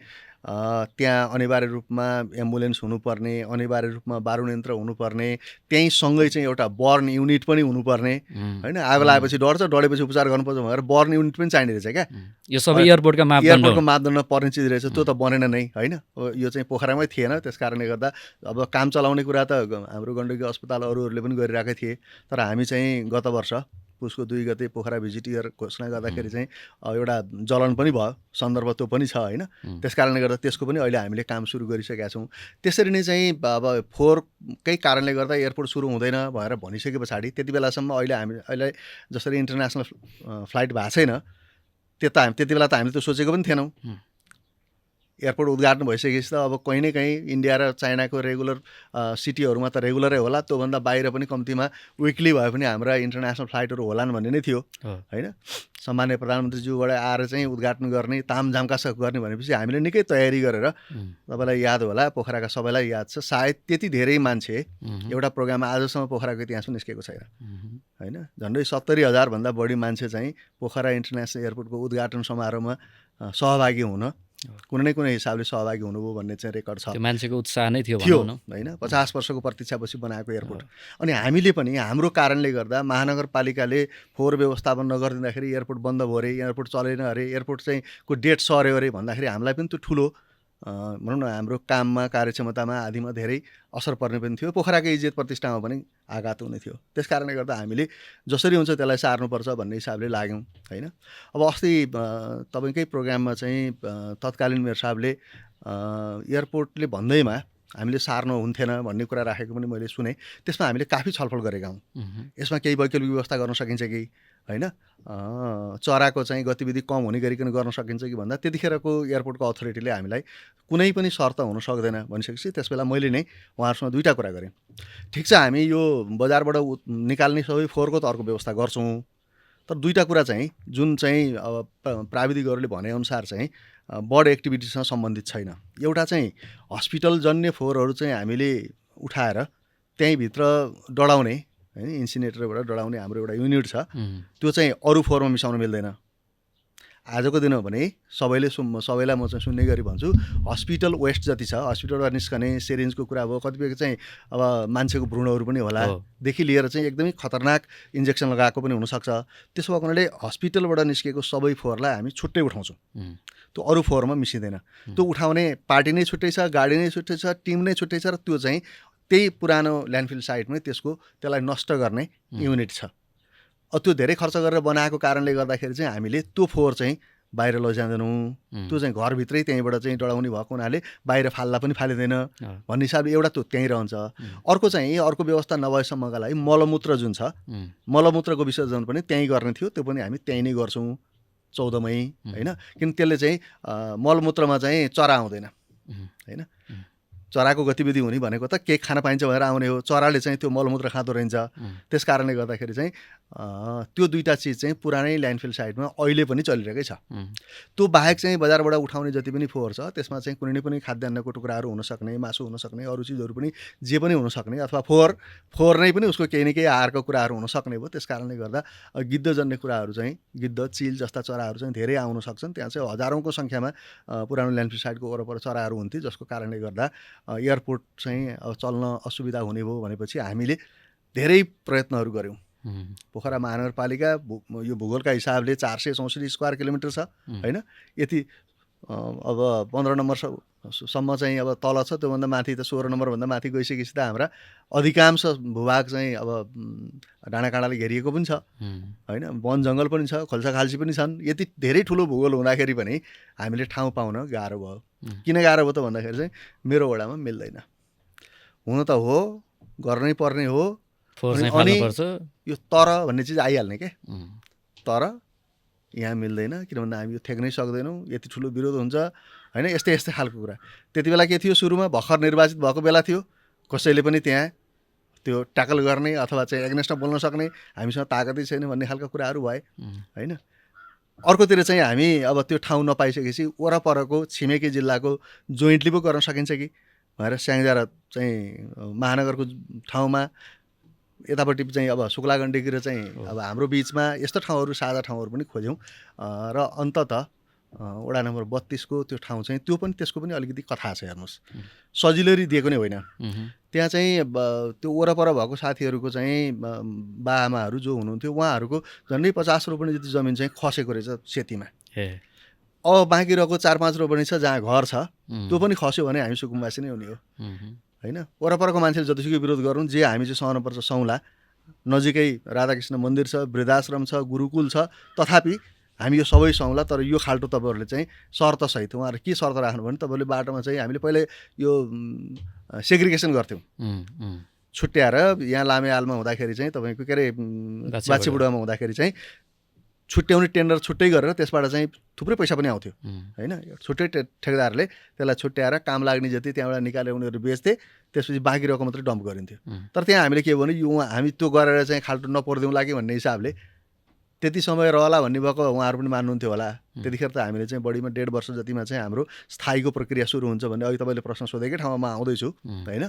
त्यहाँ अनिवार्य रूपमा एम्बुलेन्स हुनुपर्ने, अनिवार्य रूपमा बारुद यन्त्र हुनुपर्ने, त्यहीँ सँगै चाहिँ एउटा बर्न युनिट पनि हुनुपर्ने होइन। आगो लागेपछि डढ्छ, डढेपछि उपचार गर्नुपर्छ भनेर बर्न युनिट पनि चाहिने रहेछ क्या। यो सबै एयरपोर्टको मापदण्डमा पर्ने चिज रहेछ। त्यो त बनेन नै होइन। यो चाहिँ पोखरामै थिएन। त्यस कारणले गर्दा अब काम चलाउने कुरा त हाम्रो गण्डकी अस्पताल अरूहरूले पनि गरिरहेकै थिए। तर हामी चाहिँ गत वर्ष पुसको 2 गते पोखरा भिजिट इयर घोषणा गर्दाखेरि चाहिँ एउटा जलन पनि भयो, सन्दर्भ त्यो पनि छ होइन। त्यस कारणले गर्दा त्यसको पनि अहिले हामीले काम सुरु गरिसकेका छौँ। त्यसरी नै चाहिँ अब फोहोरकै कारणले गर्दा एयरपोर्ट सुरु हुँदैन भनेर भनिसके पछाडि त्यति बेलासम्म अहिले जसरी इन्टरनेसनल फ्लाइट भएको छैन त्यति बेला त हामीले त सोचेको पनि थिएनौँ। एयरपोर्ट उद्घाटन भइसकेपछि त अब कहीँ न कहीँ इन्डिया र चाइनाको रेगुलर सिटीहरूमा त रेगुलरै होला, त्योभन्दा बाहिर पनि कम्तीमा विकली भए पनि हाम्रा इन्टरनेसनल फ्लाइटहरू होलान् भन्ने नै थियो होइन। सामान्य प्रधानमन्त्रीज्यूबाट आएर चाहिँ उद्घाटन गर्ने, तामझामका साथ गर्ने भनेपछि हामीले निकै तयारी गरेर, तपाईँलाई याद होला, पोखराका सबैलाई याद छ, सायद त्यति धेरै मान्छे एउटा प्रोग्राममा आजसम्म पोखराको इतिहासमा निस्केको छैन होइन। झन्डै 70,000 भन्दा बढी मान्छे चाहिँ पोखरा इन्टरनेसनल एयरपोर्टको उद्घाटन समारोहमा सहभागी हुन कुनै न कुनै हिसाबले सहभागी हुनुभयो भन्ने चाहिँ रेकर्ड छ। मान्छेको उत्साह नै थियो होइन। 50 वर्षको प्रतीक्षापछि बनाएको एयरपोर्ट। अनि हामीले पनि हाम्रो कारणले गर्दा महानगरपालिकाले फोहोर व्यवस्थापन नगरिदिँदाखेरि एयरपोर्ट बन्द भयो अरे, एयरपोर्ट चलेन अरे, एयरपोर्ट चाहिँ को डेट सर्यो अरे भन्दाखेरि हामीलाई पनि त्यो ठुलो भनौँ न हाम्रो काममा, कार्यक्षमतामा आदिमा धेरै असर पर्ने पनि थियो। पोखराको इज्जत प्रतिष्ठामा पनि आघात हुने थियो। त्यस कारणले गर्दा हामीले जसरी हुन्छ त्यसलाई सार्नुपर्छ भन्ने हिसाबले लाग्यौँ होइन। अब अस्ति तपाईँकै प्रोग्राममा चाहिँ तत्कालीन मेयर साहबले एयरपोर्टले भन्दैमा हामीले सार्नु हुन्थेन भन्ने कुरा राखेको पनि मैले सुने। त्यसमा हामीले काफी छलफल गरेका हौँ। यसमा केही वैकल्पिक व्यवस्था गर्न सकिन्छ कि होइन, चराको चाहिँ गतिविधि कम हुने गरिकन गर्न सकिन्छ कि भन्दा त्यतिखेरको एयरपोर्टको अथोरिटीले हामीलाई कुनै पनि शर्त हुन सक्दैन भनिसकेपछि त्यस बेला मैले नै उहाँहरूसँग 2टा कुरा गरेँ। ठिक छ, हामी यो बजारबाट निकाल्ने सबै फोहोरको त अर्को व्यवस्था गर्छौँ, तर 2टा कुरा चाहिँ जुन चाहिँ अब प्राविधिकहरूले भनेअनुसार चाहिँ बर्ड एक्टिभिटीसँग सम्बन्धित छैन। एउटा चाहिँ हस्पिटल जन्य फोहोरहरू चाहिँ हामीले उठाएर त्यहीँभित्र डढाउने होइन, इन्सिनेटरबाट डढाउने हाम्रो एउटा युनिट छ, त्यो चाहिँ अरू फोहोरमा मिसाउन मिल्दैन। आजको दिन हो भने सबैलाई म चाहिँ सुन्ने गरी भन्छु, हस्पिटल वेस्ट जति छ, हस्पिटलबाट निस्कने सिरिन्जको कुरा भयो, कतिपय चाहिँ अब मान्छेको भ्रूणहरू पनि होला देखि लिएर चाहिँ एकदमै खतरनाक इन्जेक्सन लगाएको पनि हुनसक्छ। त्यसो भएको हुनाले हस्पिटलबाट निस्केको सबै फोहोरलाई हामी छुट्टै उठाउँछौँ, त्यो अरू फोहोरमा मिसिँदैन। त्यो उठाउने पार्टी नै छुट्टै छ, गाडी नै छुट्टै छ, टिम नै छुट्टै छ, र त्यो चाहिँ त्यही पुरानो ल्यान्डफिल साइटमै त्यसलाई नष्ट गर्ने युनिट छ। त्यो धेरै खर्च गरेर बनाएको कारणले गर्दाखेरि चाहिँ हामीले त्यो फोहोर चाहिँ बाहिर लैजाँदैनौँ। त्यो चाहिँ घरभित्रै त्यहीँबाट चाहिँ डढाउने भएको हुनाले बाहिर फाल्दा पनि फालिँदैन भन्ने हिसाबले एउटा त्यो त्यहीँ रहन्छ। अर्को व्यवस्था नभएसम्मका लागि मलमूत्र जुन छ, मलमूत्रको विसर्जन पनि त्यहीँ गर्ने थियो, त्यो पनि हामी त्यहीँ नै गर्छौँ 14 मई होइन। किन त्यसले चाहिँ मलमूत्रमा चाहिँ चरा आउँदैन होइन। चराको गतिविधि हुने भनेको त के खान पाइन्छ भनेर आउने हो, चराले चाहिँ त्यो मलमूत्र खाँदो रहन्छ। त्यस कारणले गर्दाखेरि चाहिँ त्यो 2टा चिज चाहिँ पुरानै ल्यान्डफिल साइटमा अहिले पनि चलिरहेकै छ। त्यो बाहेक चाहिँ बजारबाट उठाउने जति पनि फोहोर छ त्यसमा चाहिँ कुनै न कुनै खाद्यान्नको टुक्राहरू हुनसक्ने, मासु हुनसक्ने, अरू चिजहरू पनि जे पनि हुनसक्ने, अथवा फोहोर नै पनि उसको केही न केही आहारको कुराहरू हुनसक्ने भयो। त्यस कारणले गर्दा गिद्धजन्य कुराहरू चाहिँ, गिद्ध, चिल जस्ता चराहरू चाहिँ धेरै आउन सक्छन्। त्यहाँ चाहिँ हजारौँको सङ्ख्यामा पुरानो ल्यान्डफिल साइटको वरपर चराहरू हुन्थे, जसको कारणले गर्दा एयरपोर्ट चाहिँ अब चल्न असुविधा हुने भयो भनेपछि हामीले धेरै प्रयत्नहरू गऱ्यौँ। पोखरा महानगरपालिका यो भूगोलका हिसाबले 464 स्क्वायर किलोमिटर छ होइन। यति अब 15 नम्बरसम्म चाहिँ अब तल छ, त्योभन्दा माथि त 16 नम्बरभन्दा माथि गइसकेपछि त हाम्रा अधिकांश भूभाग चाहिँ अब डाँडाकाँडाले घेरिएको पनि छ होइन, वन जङ्गल पनि छ, खोल्सा खाल्सी पनि छन्। यति धेरै ठुलो भूगोल हुँदाखेरि पनि हामीले ठाउँ पाउन गाह्रो भयो। किन गाह्रो भयो त भन्दाखेरि चाहिँ मेरो वडामा मिल्दैन। हुन त हो, गर्नै पर्ने हो, अनि यो तर भन्ने चिज आइहाल्ने के, तर यहाँ मिल्दैन, किन भन्दा हामी यो थेक्नै सक्दैनौँ, यति ठुलो विरोध हुन्छ होइन, यस्तै यस्तै खालको कुरा। त्यति बेला के थियो, सुरुमा भर्खर निर्वाचित भएको बेला थियो, कसैले पनि त्यहाँ त्यो ट्याकल गर्ने अथवा चाहिँ एग्नेस्टमा बोल्न सक्ने हामीसँग ताकतै छैन भन्ने खालका कुराहरू भए होइन। अर्कोतिर चाहिँ हामी अब त्यो ठाउँ नपाइसकेपछि वरपरको छिमेकी जिल्लाको जोइन्टली पो गर्न सकिन्छ कि भनेर स्याङ्जा चाहिँ महानगरको ठाउँमा यतापट्टि चाहिँ अब शुक्लागण्डकी र चाहिँ अब हाम्रो बिचमा यस्तो ठाउँहरू, साझा ठाउँहरू पनि खोज्यौँ र अन्ततः वडा नम्बर 32 को त्यो ठाउँ चाहिँ त्यो पनि, त्यसको पनि अलिकति कथा छ हेर्नुहोस्। सजिलै दिएको नै होइन। त्यहाँ चाहिँ त्यो वरपर भएको साथीहरूको चाहिँ बाआमाहरू जो हुनुहुन्थ्यो उहाँहरूको झन्डै 50 रोपनी जति जमिन चाहिँ खसेको रहेछ सेतीमा। अब बाँकी रहेको 4-5 रोपनी छ जहाँ घर छ, त्यो पनि खस्यो भने हामी सुकुम्बासी नै हुने हो होइन। वरपरको मान्छेले जतिसुकै विरोध गरौँ, जे हामी चाहिँ सहनुपर्छ सौँला, नजिकै राधाकृष्ण मन्दिर छ, वृद्धाश्रम छ, गुरुकुल छ, तथापि हामी यो सबै सौँला। तर यो खाल्टो तपाईँहरूले चाहिँ शर्तसहित, उहाँहरू के शर्त राख्नु भने तपाईँले बाटोमा चाहिँ हामीले पहिले यो सेग्रिगेसन गर्थ्यौँ, छुट्याएर यहाँ लामे आलमा हुँदाखेरि चाहिँ तपाईँको के अरे बाछीबुढामा हुँदाखेरि चाहिँ छुट्याउने टेन्डर छुट्टै गरेर त्यसबाट चाहिँ थुप्रै पैसा पनि आउँथ्यो होइन। छुट्टै ठेकेदारले त्यसलाई छुट्याएर काम लाग्ने जति त्यहाँबाट निकालेर उनीहरू बेच्थे, त्यसपछि बाँकी रहेको मात्रै डम्प गरिन्थ्यो। तर त्यहाँ हामीले के भन्यो, यो हामी त्यो गरेर चाहिँ खाल्टो नपर्दिउँला कि भन्ने हिसाबले त्यति समय रहला भन्ने भएको उहाँहरू पनि मान्नुहुन्थ्यो होला। त्यतिखेर त हामीले चाहिँ बढीमा 1.5 वर्ष जतिमा चाहिँ हाम्रो स्थायीको प्रक्रिया सुरु हुन्छ भन्ने अघि तपाईँले प्रश्न सोधेकै ठाउँमा म आउँदैछु होइन।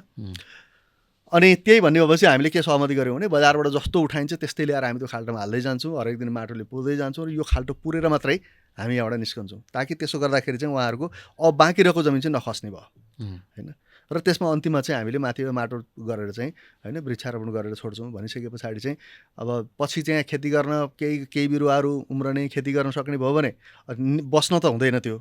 अनि त्यही भन्ने भएपछि हामीले के सहमति गऱ्यौँ भने बजारबाट जस्तो उठाइन्छ त्यस्तै ल्याएर हामी त्यो खाल्टोमा हाल्दै जान्छौँ, हरेक दिन माटोले पुर्दै जान्छौँ र यो खाल्टो पुरेर मात्रै हामी यहाँबाट निस्कन्छौँ, ताकि त्यसो गर्दाखेरि चाहिँ उहाँहरूको अब बाँकी रहेको जमिन चाहिँ नखस्ने भयो होइन। र त्यसमा अन्तिममा चाहिँ हामीले माथि माटो गरेर चाहिँ होइन वृक्षारोपण गरेर छोड्छौँ। भनिसके पछाडि चाहिँ अब पछि चाहिँ खेती गर्न केही बिरुवाहरू उम्रने, खेती गर्न सक्ने भयो भने बस्न त हुँदैन, त्यो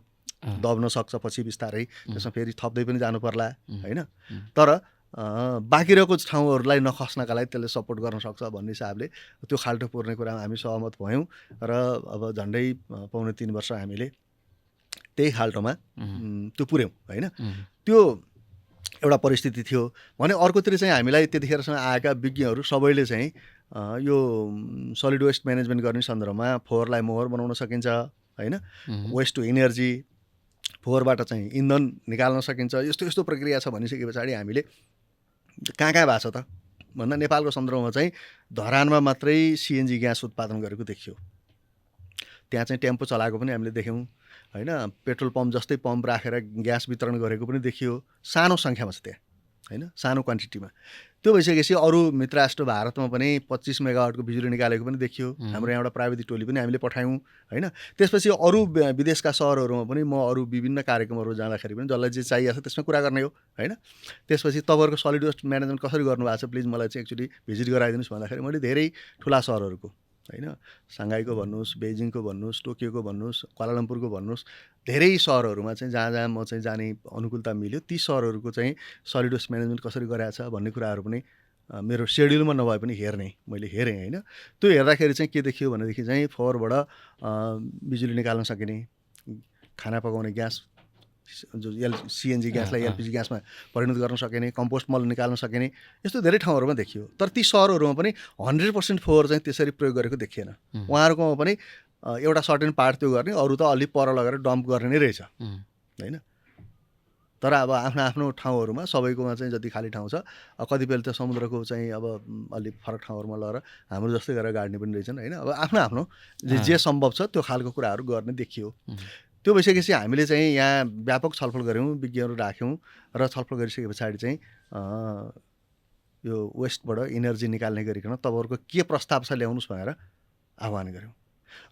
दब्न सक्छ पछि बिस्तारै, त्यसमा फेरि थप्दै पनि जानु पर्ला होइन। तर बाँकी रहेको ठाउँहरूलाई नखस्नका लागि त्यसले सपोर्ट गर्न सक्छ भन्ने हिसाबले त्यो खाल्टो पुर्ने कुरामा हामी सहमत भयौँ र अब झन्डै 2.5 वर्ष हामीले त्यही खाल्टोमा त्यो पुर्यौँ होइन। त्यो एउटा परिस्थिति थियो भने अर्कोतिर चाहिँ हामीलाई त्यतिखेरसँग आएका विज्ञहरू सबैले चाहिँ यो सलिड वेस्ट म्यानेजमेन्ट गर्ने सन्दर्भमा फोहोरलाई मोहर बनाउन सकिन्छ होइन, वेस्ट टु इनर्जी, फोहोरबाट चाहिँ इन्धन निकाल्न सकिन्छ, यस्तो यस्तो प्रक्रिया छ भनिसके पछाडि हामीले कहाँ भएको छ त भन्दा नेपालको सन्दर्भमा चाहिँ धरानमा मात्रै सिएनजी ग्यास उत्पादन गरेको देखियो। त्यहाँ चाहिँ टेम्पो चलाएको पनि हामीले देख्यौँ होइन, पेट्रोल पम्प जस्तै पम्प राखेर ग्यास वितरण गरेको पनि देखियो, सानो सङ्ख्यामा छ त्यहाँ होइन, सानो क्वान्टिटीमा। त्यो भइसकेपछि अरू मित्र राष्ट्र भारतमा पनि 25 मेगावाटको बिजुली निकालेको पनि देखियो। हाम्रो यहाँबाट प्राविधिक टोली पनि हामीले पठायौँ होइन। त्यसपछि अरू विदेशका सहरहरूमा पनि म अरू विभिन्न कार्यक्रमहरू जाँदाखेरि पनि जसलाई जे चाहिएको छ त्यसमा कुरा गर्ने हो होइन। त्यसपछि तपाईँहरूको सलिड वेस्ट म्यानेजमेन्ट कसरी गर्नुभएको छ प्लिज मलाई चाहिँ एक्चुअली भिजिट गराइदिनुहोस् भन्दाखेरि मैले धेरै ठुला सहरहरूको होइन, साङ्घाईको भन्नुहोस्, बेजिङको भन्नुहोस्, टोकियोको भन्नुहोस्, क्वालालम्पुरको भन्नुहोस्, धेरै सहरहरूमा चाहिँ जहाँ जहाँ म चाहिँ जाने अनुकूलता मिल्यो ती सहरहरूको चाहिँ सलिड वेस्ट म्यानेजमेन्ट कसरी गरेको छ भन्ने कुराहरू पनि मेरो सेड्युलमा नभए पनि मैले हेरेँ होइन। त्यो हेर्दाखेरि चाहिँ के देखियो भनेदेखि चाहिँ फोहोरबाट बिजुली निकाल्न सकिने, खाना पकाउने ग्यास जो सिएनजी ग्यासलाई एलपिजी ग्यासमा परिणत गर्न सकिने, कम्पोस्ट मल निकाल्न सकिने, यस्तो धेरै ठाउँहरूमा देखियो। तर ती सहरहरूमा पनि 100% फोहोर चाहिँ त्यसरी प्रयोग गरेको देखिएन। उहाँहरूकोमा पनि एउटा सर्टेन पार्ट त्यो गर्ने, अरू त अलि पर लगेर डम्प गर्ने नै रहेछ होइन। तर अब आफ्नो आफ्नो ठाउँहरूमा सबैकोमा चाहिँ जति खाली ठाउँ छ, कतिपयले त समुद्रको चाहिँ अब अलिक फरक ठाउँहरूमा लगेर हाम्रो जस्तै गरेर गाड्ने पनि रहेछन् होइन। अब आफ्नो आफ्नो जे सम्भव छ त्यो खालको कुराहरू गर्ने देखियो। त्यो भइसकेपछि हामीले चाहिँ यहाँ व्यापक छलफल गऱ्यौँ, विज्ञहरू राख्यौँ र छलफल गरिसके पछाडि चाहिँ यो वेस्टबाट इनर्जी निकाल्ने गरिकन तपाईँहरूको के प्रस्ताव छ ल्याउनुहोस् भनेर आह्वान गऱ्यौँ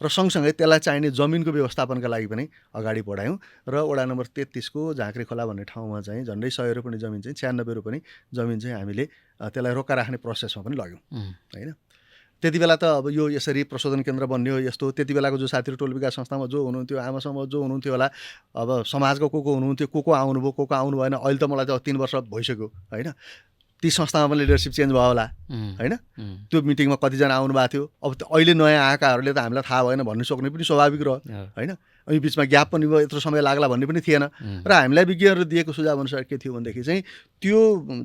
र सँगसँगै त्यसलाई चाहिने जमिनको व्यवस्थापनका लागि पनि अगाडि बढायौँ। र वडा नम्बर 33 को झाँक्री खोला भन्ने ठाउँमा चाहिँ झन्डै 100 रोपनी जमिन चाहिँ 96 रोपनी जमिन चाहिँ हामीले त्यसलाई रोका राख्ने प्रोसेसमा पनि लग्यौँ होइन। त्यति बेला त अब यो यसरी प्रशोधन केन्द्र बन्ने हो यस्तो त्यति बेलाको जो साथीहरू टोल विकास संस्थामा जो हुनुहुन्थ्यो आमासँग जो हुनुहुन्थ्यो होला अब समाजको को हुनुहुन्थ्यो को आउनुभयो को आउनु भएन अहिले त मलाई त 3 वर्ष भइसक्यो होइन ती संस्थामा पनि लिडरसिप चेन्ज भयो होला होइन त्यो मिटिङमा कतिजना आउनु भएको थियो अब अहिले नयाँ आएकाहरूले त हामीलाई थाहा भएन भन्नु सक्ने पनि स्वाभाविक रह्यो होइन अनि बिचमा ग्याप पनि भयो यत्रो समय लाग्ला भन्ने पनि थिएन र हामीलाई विज्ञहरूले दिएको सुझाव अनुसार के थियो भनेदेखि चाहिँ त्यो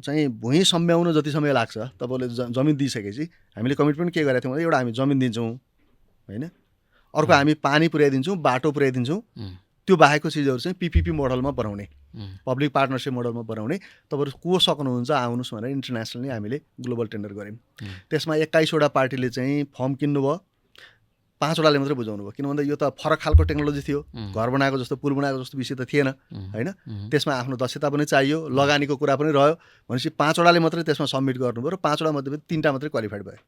चाहिँ भुइँ सम्झाउन जति समय लाग्छ तपाईँले जमिन दिइसकेपछि हामीले कमिटमेन्ट के गरेका थियौँ भने एउटा हामी जमिन दिन्छौँ होइन अर्को हामी पानी पुर्याइदिन्छौँ बाटो पुर्याइदिन्छौँ त्यो बाहेकको चिजहरू चाहिँ पिपिपी मोडलमा बनाउने पब्लिक पार्टनरसिप मोडलमा बनाउने तपाईँहरू को सक्नुहुन्छ आउनुहोस् भनेर इन्टरनेसनली हामीले ग्लोबल टेन्डर गऱ्यौँ त्यसमा 21वटा पार्टीले चाहिँ फर्म किन्नुभयो 5वटाले मात्रै बुझाउनु भयो किन भन्दा यो त फरक खालको टेक्नोलोजी थियो घर बनाएको जस्तो पुल बनाएको जस्तो विषय त थिएन होइन त्यसमा आफ्नो दक्षता पनि चाहियो लगानीको कुरा पनि रह्यो भनेपछि 5वटाले मात्रै त्यसमा सबमिट गर्नुभयो र 5वटा मध्ये 3टा मात्रै क्वालिफाइड भयो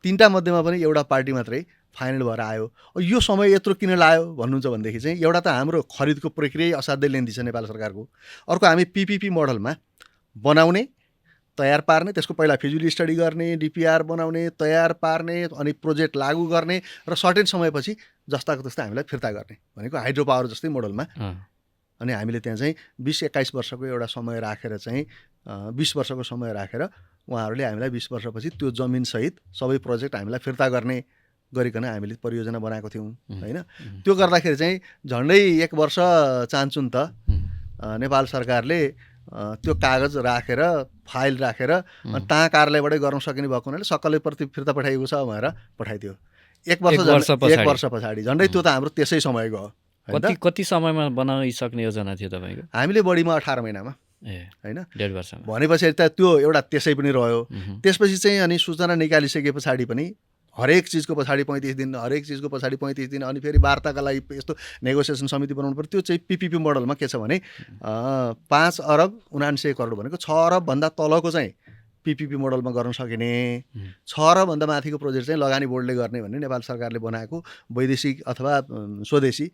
3टा मध्येमा पनि एउटा पार्टी मात्रै फाइनल भएर आयो यो समय यत्रो किन लाग्यो भन्नुहुन्छ भनेदेखि चाहिँ एउटा त हाम्रो खरिदको प्रक्रिया असाध्यै लेन्दी छ नेपाल सरकारको अर्को हामी पिपिपी मोडलमा बनाउने तयार पार्ने त्यसको पहिला फिजिबिलिटी स्टडी गर्ने डिपिआर बनाउने तयार पार्ने अनि प्रोजेक्ट लागू गर्ने र सर्टेन समयपछि जस्ताको त्यस्तै हामीलाई फिर्ता गर्ने भनेको हाइड्रो पावर जस्तै मोडलमा अनि हामीले त्यहाँ चाहिँ 20-21 वर्षको एउटा समय राखेर चाहिँ 20 वर्षको समय राखेर उहाँहरूले हामीलाई 20 वर्षपछि त्यो जमिनसहित सबै प्रोजेक्ट हामीलाई फिर्ता गर्ने गरिकन हामीले परियोजना बनाएको थियौँ होइन त्यो गर्दाखेरि चाहिँ झन्डै 1 वर्ष चाहन्छौँ त नेपाल सरकारले त्यो कागज राखेर फाइल राखेर ता कार्यालयबाटै गर्न सकिने भएको हुनाले सक्कलै प्रति फिर्ता पठाइएको छ भनेर पठाइदियो 1 वर्ष पछाडि झन्डै त्यो त हाम्रो त्यसै समय गयो कति समयमा बनाइसक्ने योजना थियो तपाईँको हामीले बढीमा 18 महिनामा होइन 1.5 वर्षमा भनेपछि त त्यो एउटा त्यसै पनि रह्यो त्यसपछि चाहिँ अनि सूचना निकालिसके पछाडि पनि हरेक चिजको पछाडि 35 दिन हरेक चिजको पछाडि 35 दिन अनि फेरि वार्ताका लागि यस्तो नेगोसिएसन समिति बनाउनु पर्यो त्यो चाहिँ पिपिपी मोडलमा के छ भने 5 अरब 79 करोड भनेको 6 अरब भन्दा तलको चाहिँ पिपिपी मोडलमा गर्न सकिने 6 अरब भन्दा माथिको प्रोजेक्ट चाहिँ लगानी बोर्डले गर्ने भन्ने नेपाल सरकारले बनाएको वैदेशिक अथवा स्वदेशी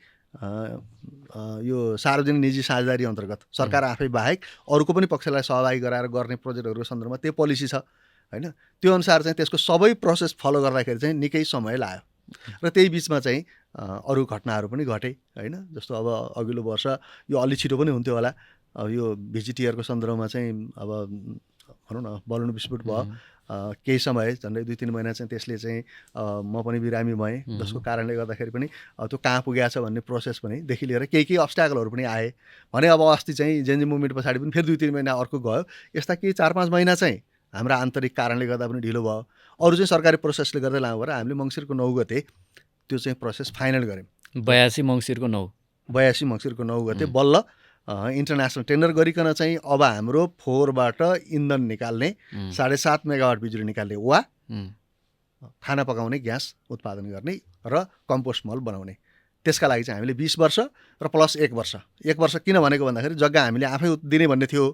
यो सार्वजनिक निजी साझेदारी अन्तर्गत सरकार आफै बाहेक अरूको पनि पक्षलाई सहभागी गराएर गर्ने प्रोजेक्टहरूको सन्दर्भमा त्यो पोलिसी छ होइन त्यो अनुसार चाहिँ त्यसको सबै प्रोसेस फलो गर्दाखेरि चाहिँ निकै समय लाग्यो र त्यही बिचमा चाहिँ अरू घटनाहरू पनि घटे होइन जस्तो अब अघिल्लो वर्ष यो अलि छिटो पनि हुन्थ्यो होला अब यो भिजिटियरको सन्दर्भमा चाहिँ अब भनौँ न बलुन विस्फोट भयो केही समय झन्डै 2-3 महिना चाहिँ त्यसले चाहिँ म पनि बिरामी भएँ जसको कारणले गर्दाखेरि पनि त्यो कहाँ पुगेको छ भन्ने प्रोसेस पनि देखि लिएर केही अब्स्ट्याकलहरू पनि आए भने अब अस्ति चाहिँ जेएनजी मुभमेन्ट पछाडि पनि फेरि 2-3 महिना अर्को गयो यस्ता केही 4-5 महिना चाहिँ हाम्रा आन्तरिक कारणले गर्दा पनि ढिलो भयो अरू चाहिँ सरकारी प्रोसेसले गर्दै लामो भएर हामीले मङ्सिरको 9 गते त्यो चाहिँ प्रोसेस फाइनल गऱ्यौँ 82 मङ्सिरको 9 गते बल्ल इन्टरनेसनल टेन्डर गरिकन चाहिँ अब हाम्रो फोहोरबाट इन्धन निकाल्ने 7.5 मेगावाट बिजुली निकाल्ने वा खाना पकाउने ग्यास उत्पादन गर्ने र कम्पोस्ट मल बनाउने त्यसका लागि चाहिँ हामीले 20 वर्ष र प्लस 1 वर्ष 1 वर्ष किन भनेको भन्दाखेरि जग्गा हामीले आफै दिने भन्ने थियो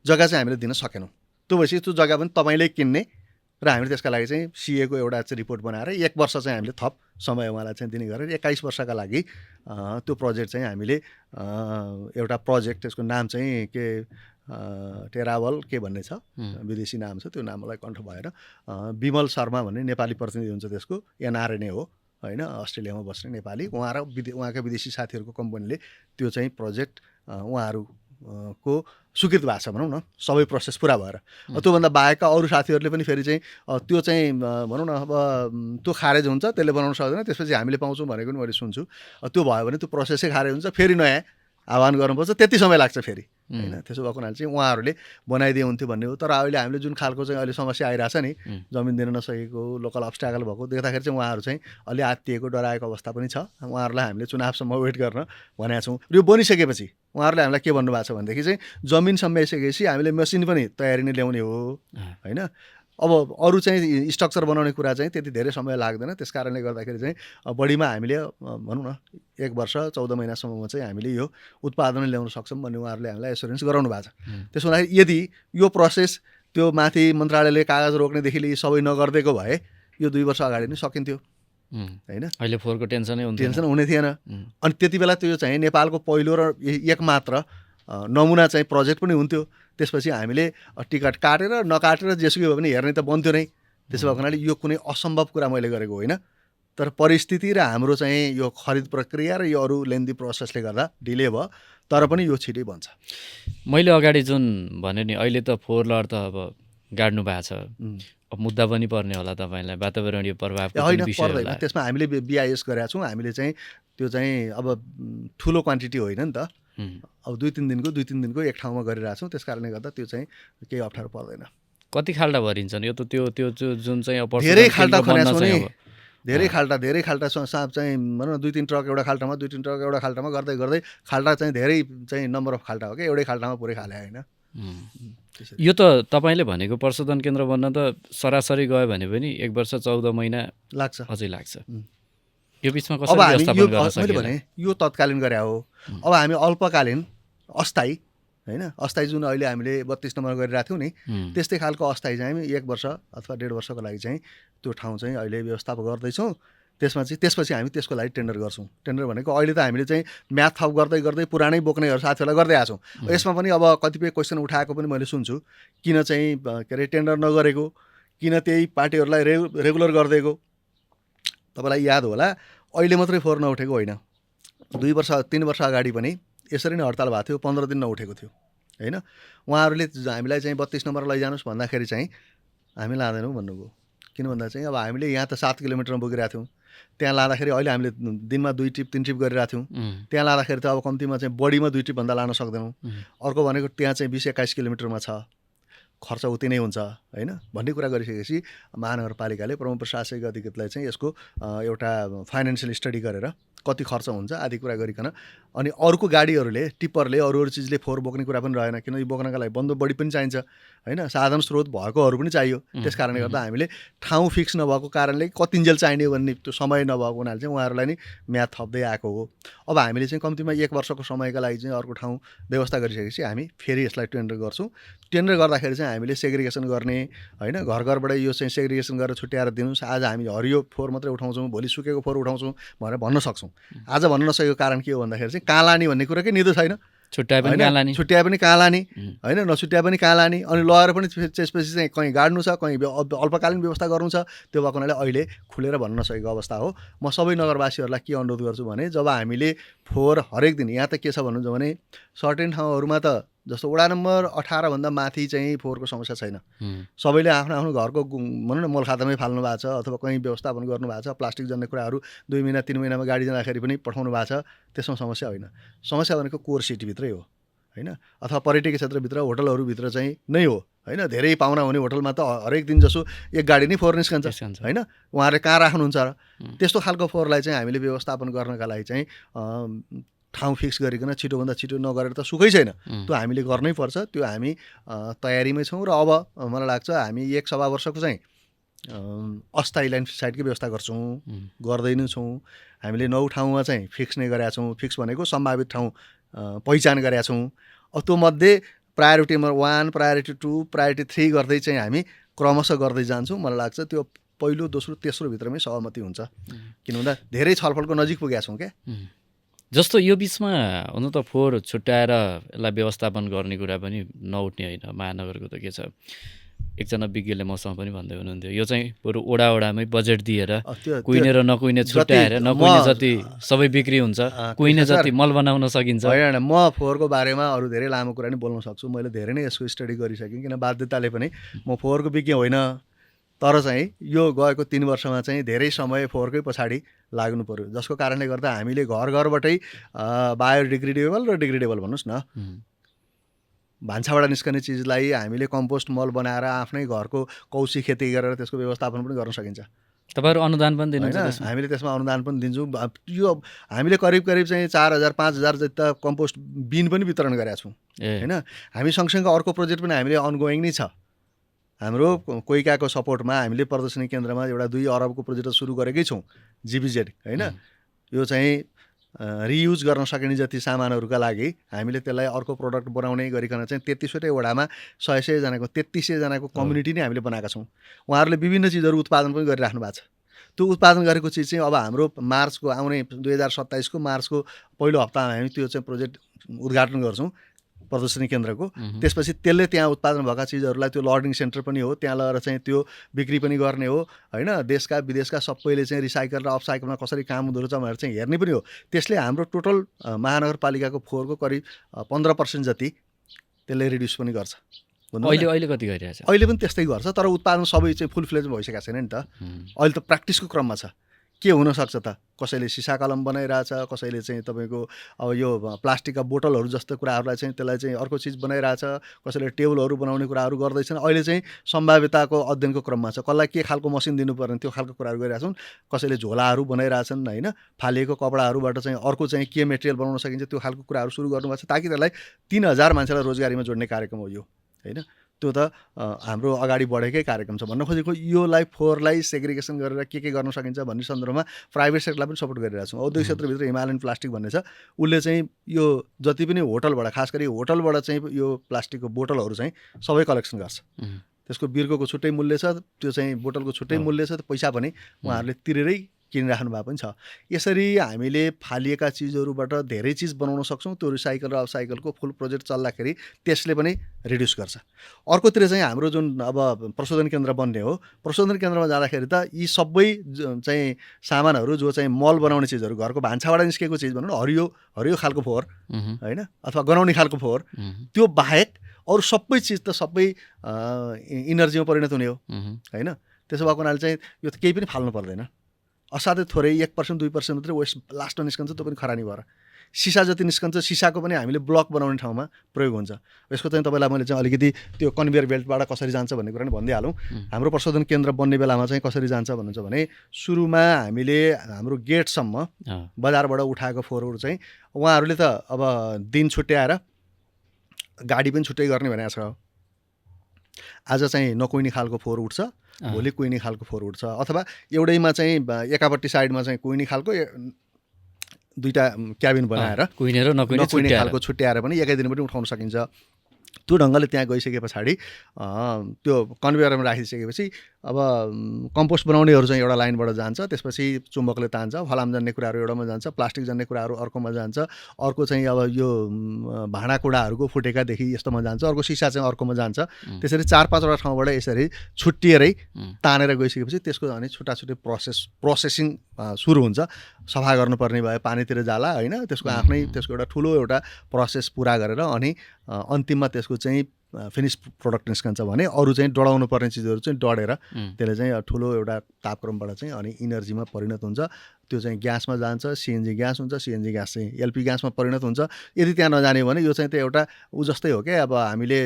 जग्गा चाहिँ हामीले दिन सकेनौँ त्यो भएपछि त्यो जग्गा पनि तपाईँले किन्ने र हामीले त्यसका लागि चाहिँ सिएको एउटा चाहिँ रिपोर्ट बनाएर 1 वर्ष चाहिँ हामीले थप समय उहाँलाई चाहिँ दिने गरेर 21 वर्षका लागि त्यो प्रोजेक्ट चाहिँ हामीले एउटा प्रोजेक्ट त्यसको नाम चाहिँ के टेरावल के भन्ने छ विदेशी नाम छ त्यो नाम मलाई कण्ठ भएर विमल शर्मा भन्ने नेपाली प्रतिनिधि हुन्छ त्यसको एनआरएनए हो होइन अस्ट्रेलियामा बस्ने नेपाली उहाँका विदेशी साथीहरूको कम्पनीले त्यो चाहिँ प्रोजेक्ट उहाँहरूको स्वीकृत भएको छ भनौँ न सबै प्रोसेस पुरा भएर त्योभन्दा बाहेकका अरू साथीहरूले पनि फेरि चाहिँ त्यो चाहिँ भनौँ न अब त्यो खारेज हुन्छ त्यसले बनाउन सक्दैन त्यसपछि हामीले पाउँछौँ भनेको पनि मैले सुन्छु त्यो भयो भने त्यो प्रोसेसै खारेज हुन्छ फेरि नयाँ आह्वान गर्नुपर्छ त्यति समय लाग्छ फेरि होइन त्यसो भएको हुनाले चाहिँ उहाँहरूले बनाइदिए हुन्थ्यो भन्ने हो तर अहिले हामीले जुन खालको चाहिँ अहिले समस्या आइरहेछ नि जमिन दिन नसकेको लोकल अब्स्ट्याकल भएको देख्दाखेरि चाहिँ उहाँहरू चाहिँ अलि आत्तिएको डराएको अवस्था पनि छ उहाँहरूलाई हामीले चुनावसम्म वेट गर्न भनेका छौँ र यो बनिसकेपछि उहाँहरूले हामीलाई के भन्नुभएको छ भनेदेखि चाहिँ जमिन सम्झाइसकेपछि हामीले मेसिन पनि तयारी नै ल्याउने हो होइन अब अरू चाहिँ स्ट्रक्चर बनाउने कुरा चाहिँ त्यति धेरै समय लाग्दैन त्यस कारणले गर्दाखेरि चाहिँ बढीमा हामीले भनौँ न 1 वर्ष 14 महिनासम्ममा चाहिँ हामीले यो उत्पादन ल्याउन सक्छौँ भन्ने उहाँहरूले हामीलाई एस्योरेन्स गराउनु भएको छ त्यसो हुँदाखेरि यदि यो प्रोसेस त्यो माथि मन्त्रालयले कागज रोक्नेदेखि लिई सबै नगरिदिएको भए यो 2 वर्ष अगाडि नै सकिन्थ्यो होइन अहिले फोहोरको टेन्सन हुने थिएन अनि त्यति बेला त्यो चाहिँ नेपालको पहिलो र एक मात्र नमुना चाहिँ प्रोजेक्ट पनि हुन्थ्यो त्यसपछि हामीले टिकट काटेर नकाटेर जेसुकै भयो भने हेर्ने त बन्थ्यो नै त्यसो भएको हुनाले यो कुनै असम्भव कुरा मैले गरेको होइन, तर परिस्थिति र हाम्रो चाहिँ यो खरिद प्रक्रिया र यो अरू लेन्दी प्रोसेसले गर्दा डिले भयो, तर पनि यो छिटै बन्छ। मैले अगाडि जुन भने नि अहिले त फोहोर लहर त अब गाड्नु भएको छ, अब मुद्दा पनि पर्ने होला तपाईँलाई, वातावरणीय प्रभावको होइन विषय होला। पर्दैन, त्यसमा हामीले BIS गरेका छौँ। हामीले चाहिँ त्यो चाहिँ अब ठुलो क्वान्टिटी होइन नि त, अब 2-3 दिनको एक ठाउँमा गरिरहेको छौँ, त्यस कारणले गर्दा त्यो चाहिँ केही अप्ठ्यारो पर्दैन। कति खाल्टा भरिन्छन् यो त त्यो जुन चाहिँ धेरै खाल्टा खनेका छौँ नि, धेरै खाल्टा साँप चाहिँ भनौँ न 2-3 ट्रक एउटा खाल्टामा, 2-3 ट्रक एउटा खाल्टामा गर्दै गर्दै खाल्टा चाहिँ धेरै चाहिँ नम्बर अफ खाल्टा हो क्या, एउटै खाल्टामा पुरै खाले होइन। यो त तपाईँले भनेको प्रशोधन केन्द्र बन्न त सरासरी गयो भने पनि 1 वर्ष 14 महिना लाग्छ, अझै लाग्छ। यो बिचमा अब कसरी हामी व्यवस्थापन यो गर्न मैले सकिएला? भने यो तत्कालीन गरे हो। अब हामी अल्पकालीन अस्थायी होइन, अस्थायी जुन अहिले हामीले 32 नम्बर गरिरहेको थियौँ नि, त्यस्तै खालको अस्थायी चाहिँ हामी 1 वर्ष अथवा 1.5 वर्षको लागि चाहिँ त्यो ठाउँ चाहिँ अहिले व्यवस्थापन गर्दैछौँ। त्यसपछि हामी त्यसको लागि टेन्डर गर्छौँ। टेन्डर भनेको अहिले त हामीले चाहिँ म्याथ थप गर्दै गर्दै पुरानै बोक्नेहरू साथीहरूलाई गर्दै आएको छौँ। यसमा पनि अब कतिपय क्वेसन उठाएको पनि मैले सुन्छु, किन चाहिँ के अरे टेन्डर नगरेको, किन त्यही पार्टीहरूलाई रेगुलर गरिदिएको। तपाईँलाई याद होला, अहिले मात्रै फोहोर नउठेको होइन, 2-3 वर्ष अगाडि पनि यसरी नै हडताल भएको थियो, 15 दिन नउठेको थियो होइन। उहाँहरूले हामीलाई चाहिँ 32 नम्बर लैजानुहोस् भन्दाखेरि चाहिँ हामी लाँदैनौँ भन्नुभयो। किन भन्दा चाहिँ अब हामीले यहाँ त 7 किलोमिटरमा बोकिरहेको थियौँ, त्यहाँ लाँदाखेरि अहिले हामीले दिनमा 2 ट्रिप 3 ट्रिप गरिरहेको थियौँ, त्यहाँ लाँदाखेरि त अब कम्तीमा चाहिँ बढीमा 2 ट्रिपभन्दा लान सक्दैनौँ। अर्को भनेको त्यहाँ चाहिँ 20-21 किलोमिटरमा छ, खर्च उति नै हुन्छ होइन भन्ने कुरा गरिसकेपछि महानगरपालिकाले प्रमुख प्रशासनिक अधिकृतलाई चाहिँ यसको एउटा फाइनेन्सियल स्टडी गरेर कति खर्च हुन्छ आदि कुरा गरिकन, अनि अर्को गाडीहरूले टिप्परले अरू चिजले फोहोर बोक्ने कुरा पनि रहेन, किनकि बोक्नका लागि बन्द बढी पनि चाहिन्छ होइन, साधन स्रोत भएकोहरू पनि चाहियो। त्यस कारणले गर्दा हामीले ठाउँ फिक्स नभएको कारणले कतिन्जेल चाहिने भन्ने त्यो समय नभएको हुनाले चाहिँ उहाँहरूलाई नि म्याद थप्दै आएको हो। अब हामीले चाहिँ कम्तीमा 1 वर्षको समयका लागि चाहिँ अर्को ठाउँ व्यवस्था गरिसकेपछि हामी फेरि यसलाई टेन्डर गर्छौँ। टेन्डर गर्दाखेरि चाहिँ हामीले सेग्रिगेसन गर्ने होइन, घर घरबाट यो चाहिँ सेग्रिगेसन गरेर छुट्याएर दिनुहोस्, आज हामी हरियो फोहोर मात्रै उठाउँछौँ, भोलि सुकेको फोहोर उठाउँछौँ भनेर भन्न सक्छौँ। आज भन्न नसकेको कारण के हो भन्दाखेरि चाहिँ कहाँ लाने भन्ने कुराकै निदो छैन, छुट्याए पनि कहाँ लाने, छुट्याए पनि कहाँ लाने होइन, नछुट्याए पनि कहाँ लाने, अनि लगेर पनि त्यसपछि चाहिँ कहीँ गाड्नु छ, कहीँ अल्पकालीन व्यवस्था गर्नु छ। त्यो भएको हुनाले अहिले खुलेर भन्न नसकेको अवस्था हो। म सबै नगरवासीहरूलाई के अनुरोध गर्छु भने, जब हामीले फोहोर हरेक दिन, यहाँ त के छ भन्नुहुन्छ भने सर्टेन ठाउँहरूमा त जस्तो वडा नम्बर 18 भन्दा माथि चाहिँ फोहोरको समस्या छैन, सबैले आफ्नो आफ्नो घरको भनौँ न मलखातामै फाल्नु भएको छ अथवा कहीँ व्यवस्थापन गर्नुभएको छ, प्लास्टिक जन्ने कुराहरू 2 महिना 3 महिनामा गाडी जाँदाखेरि पनि पठाउनु भएको छ, त्यसमा समस्या होइन। समस्या भनेको कोर सिटीभित्रै हो होइन, अथवा पर्यटकीय क्षेत्रभित्र होटलहरूभित्र चाहिँ नै हो होइन। धेरै पाहुना हुने होटलमा त हरेक दिन जसो एक गाडी नै फोहोर निस्कन्छ होइन, उहाँहरूले कहाँ राख्नुहुन्छ र। त्यस्तो खालको फोहोरलाई चाहिँ हामीले व्यवस्थापन गर्नका लागि चाहिँ ठाउँ फिक्स गरिकन छिटोभन्दा छिटो नगरेर त सुखै छैन, त्यो हामीले गर्नै पर्छ। त्यो हामी तयारीमै छौँ र अब मलाई लाग्छ हामी 1 सवा वर्षको चाहिँ अस्थायी ल्यान्डस्लाइडकै व्यवस्था गर्दै नै छौँ। हामीले 9 ठाउँमा चाहिँ फिक्स नै गरेका छौँ। फिक्स भनेको सम्भावित ठाउँ पहिचान गरेका छौँ। अब त्यो मध्ये प्रायोरिटी नम्बर 1, प्रायोरिटी 2, प्रायोरिटी 3 गर्दै चाहिँ हामी क्रमशः गर्दै जान्छौँ। मलाई लाग्छ त्यो पहिलो दोस्रो तेस्रो भित्रमै सहमति हुन्छ, किन भन्दा धेरै छलफलको नजिक पुगेका छौँ क्या। जस्तो यो बिचमा हुन त फोहोर छुट्याएर यसलाई व्यवस्थापन गर्ने कुरा पनि नउठ्ने होइन, महानगरको त के छ, एकजना विज्ञले मसँग पनि भन्दै हुनुहुन्थ्यो यो चाहिँ बरु ओडामै बजेट दिएर कुहिने र नकुहिने छुट्याएर, नकुहिने जति सबै बिक्री हुन्छ, कुहिने जति मल बनाउन सकिन्छ। होइन, म फोहोरको बारेमा अरू धेरै लामो कुरा नि बोल्न सक्छु, मैले धेरै नै यसको स्टडी गरिसकेँ, किन बाध्यताले पनि म फोहोरको विज्ञ होइन, तर चाहिँ यो गएको 3 वर्षमा चाहिँ धेरै समय फोहोरकै पछाडि लाग्नु पर्यो, जसको कारणले गर्दा हामीले घर घरबाटै बायोडिग्रेडेबल र डिग्रेडेबल भन्नुहोस् न भान्साबाट निस्कने चिजलाई हामीले कम्पोस्ट मल बनाएर आफ्नै घरको कौशी खेती गरेर त्यसको व्यवस्थापन पनि गर्न सकिन्छ। तपाईँहरू अनुदान पनि दिनुहुन्छ? हामीले त्यसमा अनुदान पनि दिन्छौँ। यो हामीले करिब चाहिँ 4000-5000 जति त कम्पोस्ट बिन पनि वितरण गरेका छौँ होइन। हामी सँगसँगै अर्को प्रोजेक्ट पनि हामीले अनगोइङ नै छ। हाम्रो कोइकाको सपोर्टमा हामीले प्रदर्शनी केन्द्रमा एउटा 2 अरबको प्रोजेक्ट सुरु गरेकै छौँ, GBZ होइन। यो चाहिँ रियुज गर्न सकिने जति सामानहरूका लागि हामीले त्यसलाई अर्को प्रडक्ट बनाउने गरिकन चाहिँ 33वटै वडामा 100 जनाको 3300 जनाको कम्युनिटी नै हामीले बनाएका छौँ। उहाँहरूले विभिन्न चिजहरू उत्पादन पनि गरिराख्नु भएको छ। त्यो उत्पादन गरेको चिज चाहिँ अब हाम्रो मार्चको आउने 2027को मार्चको पहिलो हप्तामा हामी त्यो चाहिँ प्रोजेक्ट उद्घाटन गर्छौँ। प्रदर्शनी केन्द्रको। त्यसपछि त्यसले त्यहाँ उत्पादन भएका चिजहरूलाई त्यो लर्डिङ सेन्टर पनि हो, त्यहाँ लगेर चाहिँ त्यो बिक्री पनि गर्ने हो होइन। देशका विदेशका सबैले चाहिँ रिसाइकल र अपसाइकलमा कसरी काम हुँदो रहेछ भनेर चाहिँ हेर्ने पनि हो। त्यसले हाम्रो टोटल महानगरपालिकाको फोहोरको करिब 15% जति त्यसले रिड्युस पनि गर्छ। अहिले कति गरिरहेछ? अहिले पनि त्यस्तै गर्छ, तर उत्पादन सबै चाहिँ फुल फ्लेज भइसकेको छैन नि त। अहिले त प्र्याक्टिसको क्रममा छ। के हुनसक्छ त, कसैले सिसा कलम बनाइरहेछ, कसैले चाहिँ तपाईँको अब यो प्लास्टिकका बोतलहरू जस्तो कुराहरूलाई चाहिँ त्यसलाई चाहिँ अर्को चिज बनाइरहेछ, कसैले टेबलहरू बनाउने कुराहरू गर्दैछन्। अहिले चाहिँ सम्भाव्यताको अध्ययनको क्रममा छ, कसलाई के खालको मसिन दिनुपर्ने त्यो खालको कुराहरू गरिरहेछन्। कसैले झोलाहरू बनाइरहेछन् होइन, फालिएको कपडाहरूबाट चाहिँ अर्को चाहिँ के मेटेरियल बनाउन सकिन्छ त्यो खालको कुराहरू सुरु गर्नुभएको छ, ताकि त्यसलाई 3000 मान्छेलाई रोजगारीमा जोड्ने कार्यक्रम हो यो होइन। त्यो त हाम्रो अगाडि बढेकै कार्यक्रम छ। भन्न खोजेको योलाई फोहोरलाई सेग्रिगेसन गरेर के गर्न सकिन्छ भन्ने सन्दर्भमा प्राइभेट सेक्टरलाई पनि सपोर्ट गरिरहेको छौँ। औद्योगिक क्षेत्रभित्र हिमालयन प्लास्टिक भन्ने छ, उसले चाहिँ यो जति पनि होटलबाट, खास गरी होटलबाट चाहिँ यो प्लास्टिकको बोतलहरू चाहिँ सबै कलेक्सन गर्छ। त्यसको बिर्कोको छुट्टै मूल्य छ, त्यो चाहिँ बोतलको छुट्टै मूल्य छ, पैसा पनि उहाँहरूले तिरेरै किनिराख्नु भएको पनि छ। यसरी हामीले फालिएका चिजहरूबाट धेरै चिज बनाउन सक्छौँ। त्यो रिसाइकल र अपसाइकलको फुल प्रोजेक्ट चल्दाखेरि त्यसले पनि रिड्युस गर्छ। अर्कोतिर चाहिँ हाम्रो जुन अब प्रशोधन केन्द्र बन्ने हो, प्रशोधन केन्द्रमा जाँदाखेरि त यी सबै चाहिँ सामानहरू जो चाहिँ मल बनाउने चिजहरू, घरको भान्साबाट निस्केको चिज भनौँ न, हरियो खालको फोहोर होइन, अथवा गनाउने खालको फोहोर, त्यो बाहेक अरू सबै चिज त सबै इनर्जीमा परिणत हुने हो होइन। त्यसो भएको हुनाले चाहिँ यो त केही पनि फाल्नु पर्दैन। असाध्यै थोरै 1% 2% मात्रै वेस्ट लास्टमा निस्कन्छ, त्यो पनि खरानी भएर। सिसा जति निस्कन्छ, सिसाको पनि हामीले ब्लक बनाउने ठाउँमा प्रयोग हुन्छ। यसको चाहिँ तपाईँलाई मैले चाहिँ अलिकति त्यो कन्भेयर बेल्टबाट कसरी जान्छ भन्ने कुरा नि भनिदिइहालौँ। हाम्रो प्रशोधन केन्द्र बन्ने बेलामा चाहिँ कसरी जान्छ भन्नुहुन्छ भने, सुरुमा हामीले हाम्रो गेटसम्म बजारबाट उठाएको फोहोरहरू चाहिँ उहाँहरूले त अब दिन छुट्याएर गाडी पनि छुट्टै गर्ने भनेको छ। आज चाहिँ नकुहिने खालको फोहोर उठ्छ, भोलि कुहिने खालको फोहोर उठ्छ, अथवा एउटैमा चाहिँ एकापट्टि साइडमा चाहिँ कुहिने खालको दुईवटा क्याबिन बनाएर कुहिने र नकुहिने खालको छुट्याएर पनि एकै दिन पनि उठाउन सकिन्छ। त्यो ढङ्गले त्यहाँ गइसके पछाडि त्यो कन्भेयरमा राखिसकेपछि अब कम्पोस्ट बनाउनेहरू चाहिँ एउटा लाइनबाट जान्छ, त्यसपछि चुम्बकले तान्छ, फलाम जन्ने कुराहरू एउटामा जान्छ, प्लास्टिक जन्ने कुराहरू अर्कोमा जान्छ, अर्को चाहिँ अब यो भाँडाकुँडाहरूको फुटेकादेखि यस्तोमा जान्छ, अर्को सिसा चाहिँ अर्कोमा जान्छ। त्यसरी 4-5वटा ठाउँबाट यसरी छुट्टिएरै तानेर गइसकेपछि त्यसको अनि छुट्टा-छुट्टै प्रोसेसिङ सुरु हुन्छ। सफा गर्नुपर्ने भयो पानीतिर जाला होइन, त्यसको आफ्नै त्यसको एउटा ठुलो एउटा प्रोसेस पुरा गरेर अनि अन्तिममा त्यसको चाहिँ फिनिस प्रोडक्ट निस्कन्छ भने अरू चाहिँ डढाउनु पर्ने चिजहरू चाहिँ डढेर त्यसले चाहिँ ठुलो एउटा तापक्रमबाट चाहिँ अनि इनर्जीमा परिणत हुन्छ। त्यो चाहिँ ग्यासमा जान्छ, सिएनजी ग्यास हुन्छ, सिएनजी ग्यास चाहिँ एलपी ग्यासमा परिणत हुन्छ। यदि त्यहाँ नजाने भने यो चाहिँ त्यो एउटा जस्तै हो क्या, अब हामीले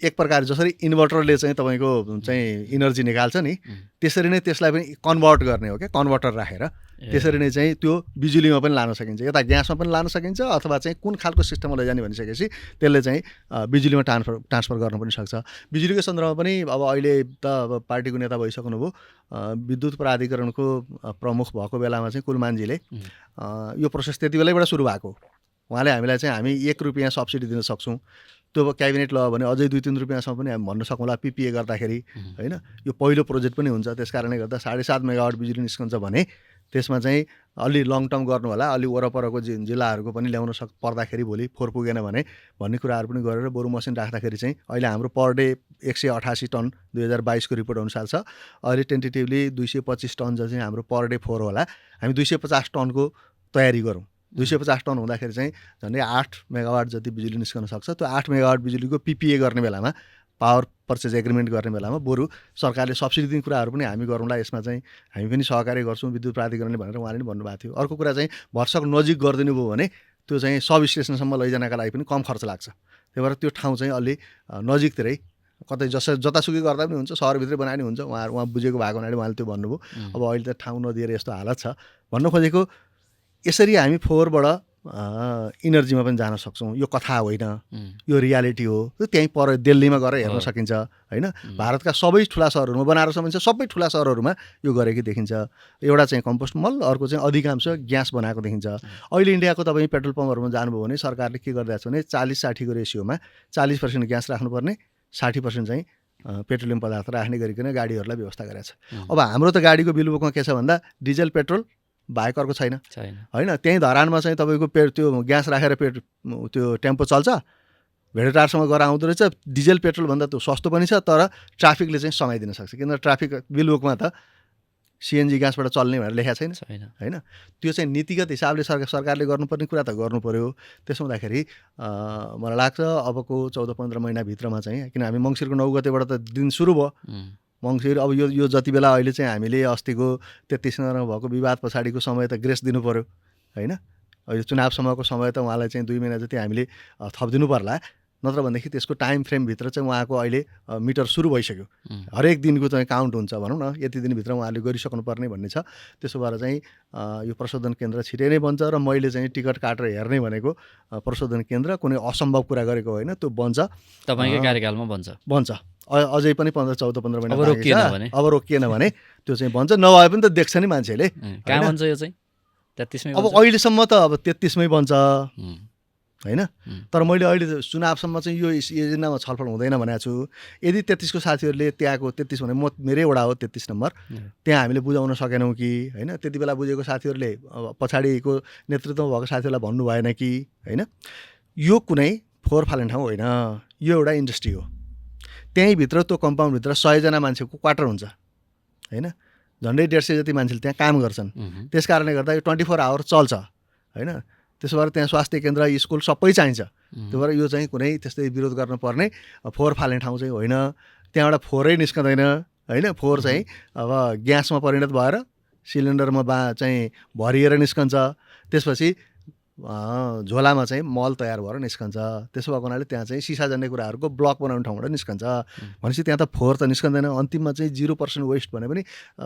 एक प्रकार जसरी इन्भर्टरले चाहिँ तपाईँको चाहिँ इनर्जी निकाल्छ नि, त्यसरी नै त्यसलाई पनि कन्भर्ट गर्ने हो क्या, कन्भर्टर राखेर त्यसरी नै चाहिँ त्यो बिजुलीमा पनि लान सकिन्छ, यता ग्यासमा पनि लान सकिन्छ, अथवा चाहिँ कुन खालको सिस्टममा लैजाने भनिसकेपछि त्यसले चाहिँ बिजुलीमा ट्रान्सफर गर्न पनि सक्छ। बिजुलीको सन्दर्भमा पनि अब अहिले त अब पार्टीको नेता भइसक्नुभयो, विद्युत प्राधिकरणको प्रमुख भएको बेलामा चाहिँ कुलमानजीले यो प्रोसेस त्यति बेलैबाट सुरु भएको। उहाँले हामीलाई चाहिँ हामी 1 रुपियाँ सब्सिडी दिन सक्छौँ, त्यो क्याबिनेट ल भने अझै 2-3 रुपियाँसम्म पनि हामी भन्न सकौँला पिपिए गर्दाखेरि होइन। यो पहिलो प्रोजेक्ट पनि हुन्छ, त्यस कारणले गर्दा 7.5 मेगावाट बिजुली निस्कन्छ भने त्यसमा चाहिँ अलि लङ टर्म गर्नु होला, अलि वरपरको जिल्लाहरूको पनि ल्याउन पर्दाखेरि भोलि फोहोर पुगेन भने भन्ने कुराहरू पनि गरेर बरु मसिन राख्दाखेरि चाहिँ अहिले हाम्रो पर डे 188 टन 2022 को रिपोर्ट अनुसार छ। अहिले टेन्टेटिभली 225 टन चाहिँ हाम्रो पर डे फोहोर होला। हामी 250 टनको तयारी गरौँ। 250 टन हुँदाखेरि चाहिँ झन्डै 8 मेगावाट जति बिजुली निस्कन सक्छ। त्यो 8 मेगावाट बिजुलीको पिपिए गर्ने बेलामा, पावर पर्चेज एग्रिमेन्ट गर्ने बेलामा बरु सरकारले सब्सिडी दिने कुराहरू पनि हामी गरौँला, यसमा चाहिँ हामी पनि सहकार्य गर्छौँ विद्युत प्राधिकरणले भनेर उहाँले पनि भन्नुभएको थियो। अर्को कुरा चाहिँ भरसक नजिक गरिदिनु भयो भने त्यो चाहिँ सब स्टेसनसम्म लैजानका लागि पनि कम खर्च लाग्छ। त्यही भएर त्यो ठाउँ चाहिँ अलि नजिकतिरै कतै जतासुकै गर्दा पनि हुन्छ, सहरभित्रै बनाए पनि हुन्छ। उहाँ बुझेको भएको हुनाले उहाँले त्यो भन्नुभयो। अब अहिले त ठाउँ नदिएर यस्तो हालत छ। भन्न खोजेको यसरी हामी फोहोरबाट इनर्जीमा पनि जान सक्छौँ। यो कथा होइन, यो रियालिटी हो। त्यहीँ पर दिल्लीमा गएर हेर्न सकिन्छ होइन। भारतका सबै ठुला सहरहरूमा, बनारसमा चाहिँ सबै ठुला सहरहरूमा यो गरेको देखिन्छ। एउटा चाहिँ कम्पोस्ट मल, अर्को चाहिँ अधिकांश ग्यास बनाएको देखिन्छ। अहिले इन्डियाको तपाईँ पेट्रोल पम्पहरूमा जानुभयो भने सरकारले के गरिरहेको छ भने 40-60 को रेसियोमा 40% ग्यास राख्नुपर्ने, 60% चाहिँ पेट्रोलियम पदार्थ राख्ने गरिकन गाडीहरूलाई व्यवस्था गरेको छ। अब हाम्रो त गाडीको बिलबुकमा के छ भन्दा डिजल पेट्रोल बाहेक अर्को छैन होइन। त्यहीँ धरानमा चाहिँ तपाईँको त्यो ग्यास राखेर त्यो टेम्पो चल्छ, भेडेटारसम्म गएर आउँदो रहेछ। डिजल पेट्रोलभन्दा त्यो सस्तो पनि छ, तर ट्राफिकले चाहिँ समय दिन सक्छ। किन ट्राफिक बिलबुकमा त सिएनजी ग्यासबाट चल्ने भनेर लेखेको छैन होइन। त्यो चाहिँ नीतिगत हिसाबले सरकारले गर्नुपर्ने कुरा त गर्नु पऱ्यो। त्यसो हुँदाखेरि मलाई लाग्छ अबको 14-15 महिनाभित्रमा चाहिँ, किन हामी मङ्सिरको 9 गतेबाट त दिन सुरु भयो। मङ्सिर अब यो जति बेला अहिले चाहिँ हामीले अस्तिको 33 नम्बरमा भएको विवाद पछाडिको समय त ग्रेस दिनु पऱ्यो होइन। अहिले चुनावसम्मको समय त उहाँलाई चाहिँ 2 महिना जति हामीले थपिदिनु पर्ला, नत्र भनेदेखि त्यसको टाइम फ्रेमभित्र चाहिँ उहाँको अहिले मिटर सुरु भइसक्यो। हरेक दिनको चाहिँ काउन्ट हुन्छ भनौँ न, यति दिनभित्र उहाँले गरिसक्नुपर्ने भन्ने छ। त्यसो भएर चाहिँ यो प्रशोधन केन्द्र छिटै नै बन्छ र मैले चाहिँ टिकट काटेर हेर्ने भनेको प्रशोधन केन्द्र कुनै असम्भव कुरा गरेको होइन, त्यो बन्छ, तपाईँकै कार्यकालमा बन्छ। अझै पनि 14-15 महिना अब रोकिएन भने त्यो चाहिँ बन्छ। नभए पनि त देख्छ नि मान्छेले कहाँ बन्छ यो चाहिँ 33मै। अब अहिलेसम्म त अब 33मै बन्छ होइन। तर मैले अहिले चुनावसम्म चाहिँ यो एजेन्डामा छलफल हुँदैन भनेको छु। यदि 33को साथीहरूले त्यहाँको 33 भने मेरै वडा हो 33 नम्बर, त्यहाँ हामीले बुझाउन सकेनौँ कि होइन। त्यति बेला बुझेको साथीहरूले पछाडिको नेतृत्वमा भएको साथीहरूलाई भन्नु भएन कि होइन। यो कुनै फोहोर फाल्ने ठाउँ होइन, यो एउटा इन्डस्ट्री हो। त्यहीँभित्र त्यो कम्पाउन्डभित्र 100जना मान्छेको क्वार्टर हुन्छ होइन। झन्डै 150 जति मान्छेले त्यहाँ काम गर्छन्। त्यस कारणले गर्दा यो 24 आवर चल्छ होइन। त्यसो भएर त्यहाँ स्वास्थ्य केन्द्र, स्कुल सबै चाहिन्छ। त्यो भएर यो चाहिँ कुनै त्यस्तै विरोध गर्नुपर्ने फोहोर फाल्ने ठाउँ चाहिँ होइन। त्यहाँबाट फोहोरै निस्कँदैन होइन। फोहोर चाहिँ अब ग्यासमा परिणत भएर सिलिन्डरमा चाहिँ भरिएर निस्कन्छ। त्यसपछि झोलामा चाहिँ मल तयार भएर निस्कन्छ। त्यसो भएको हुनाले त्यहाँ चाहिँ सिसा जन्ने कुराहरूको ब्लक बनाउने ठाउँबाट निस्कन्छ भनेपछि त्यहाँ त फोहोर त निस्कँदैन। अन्तिममा चाहिँ 0% वेस्ट भने पनि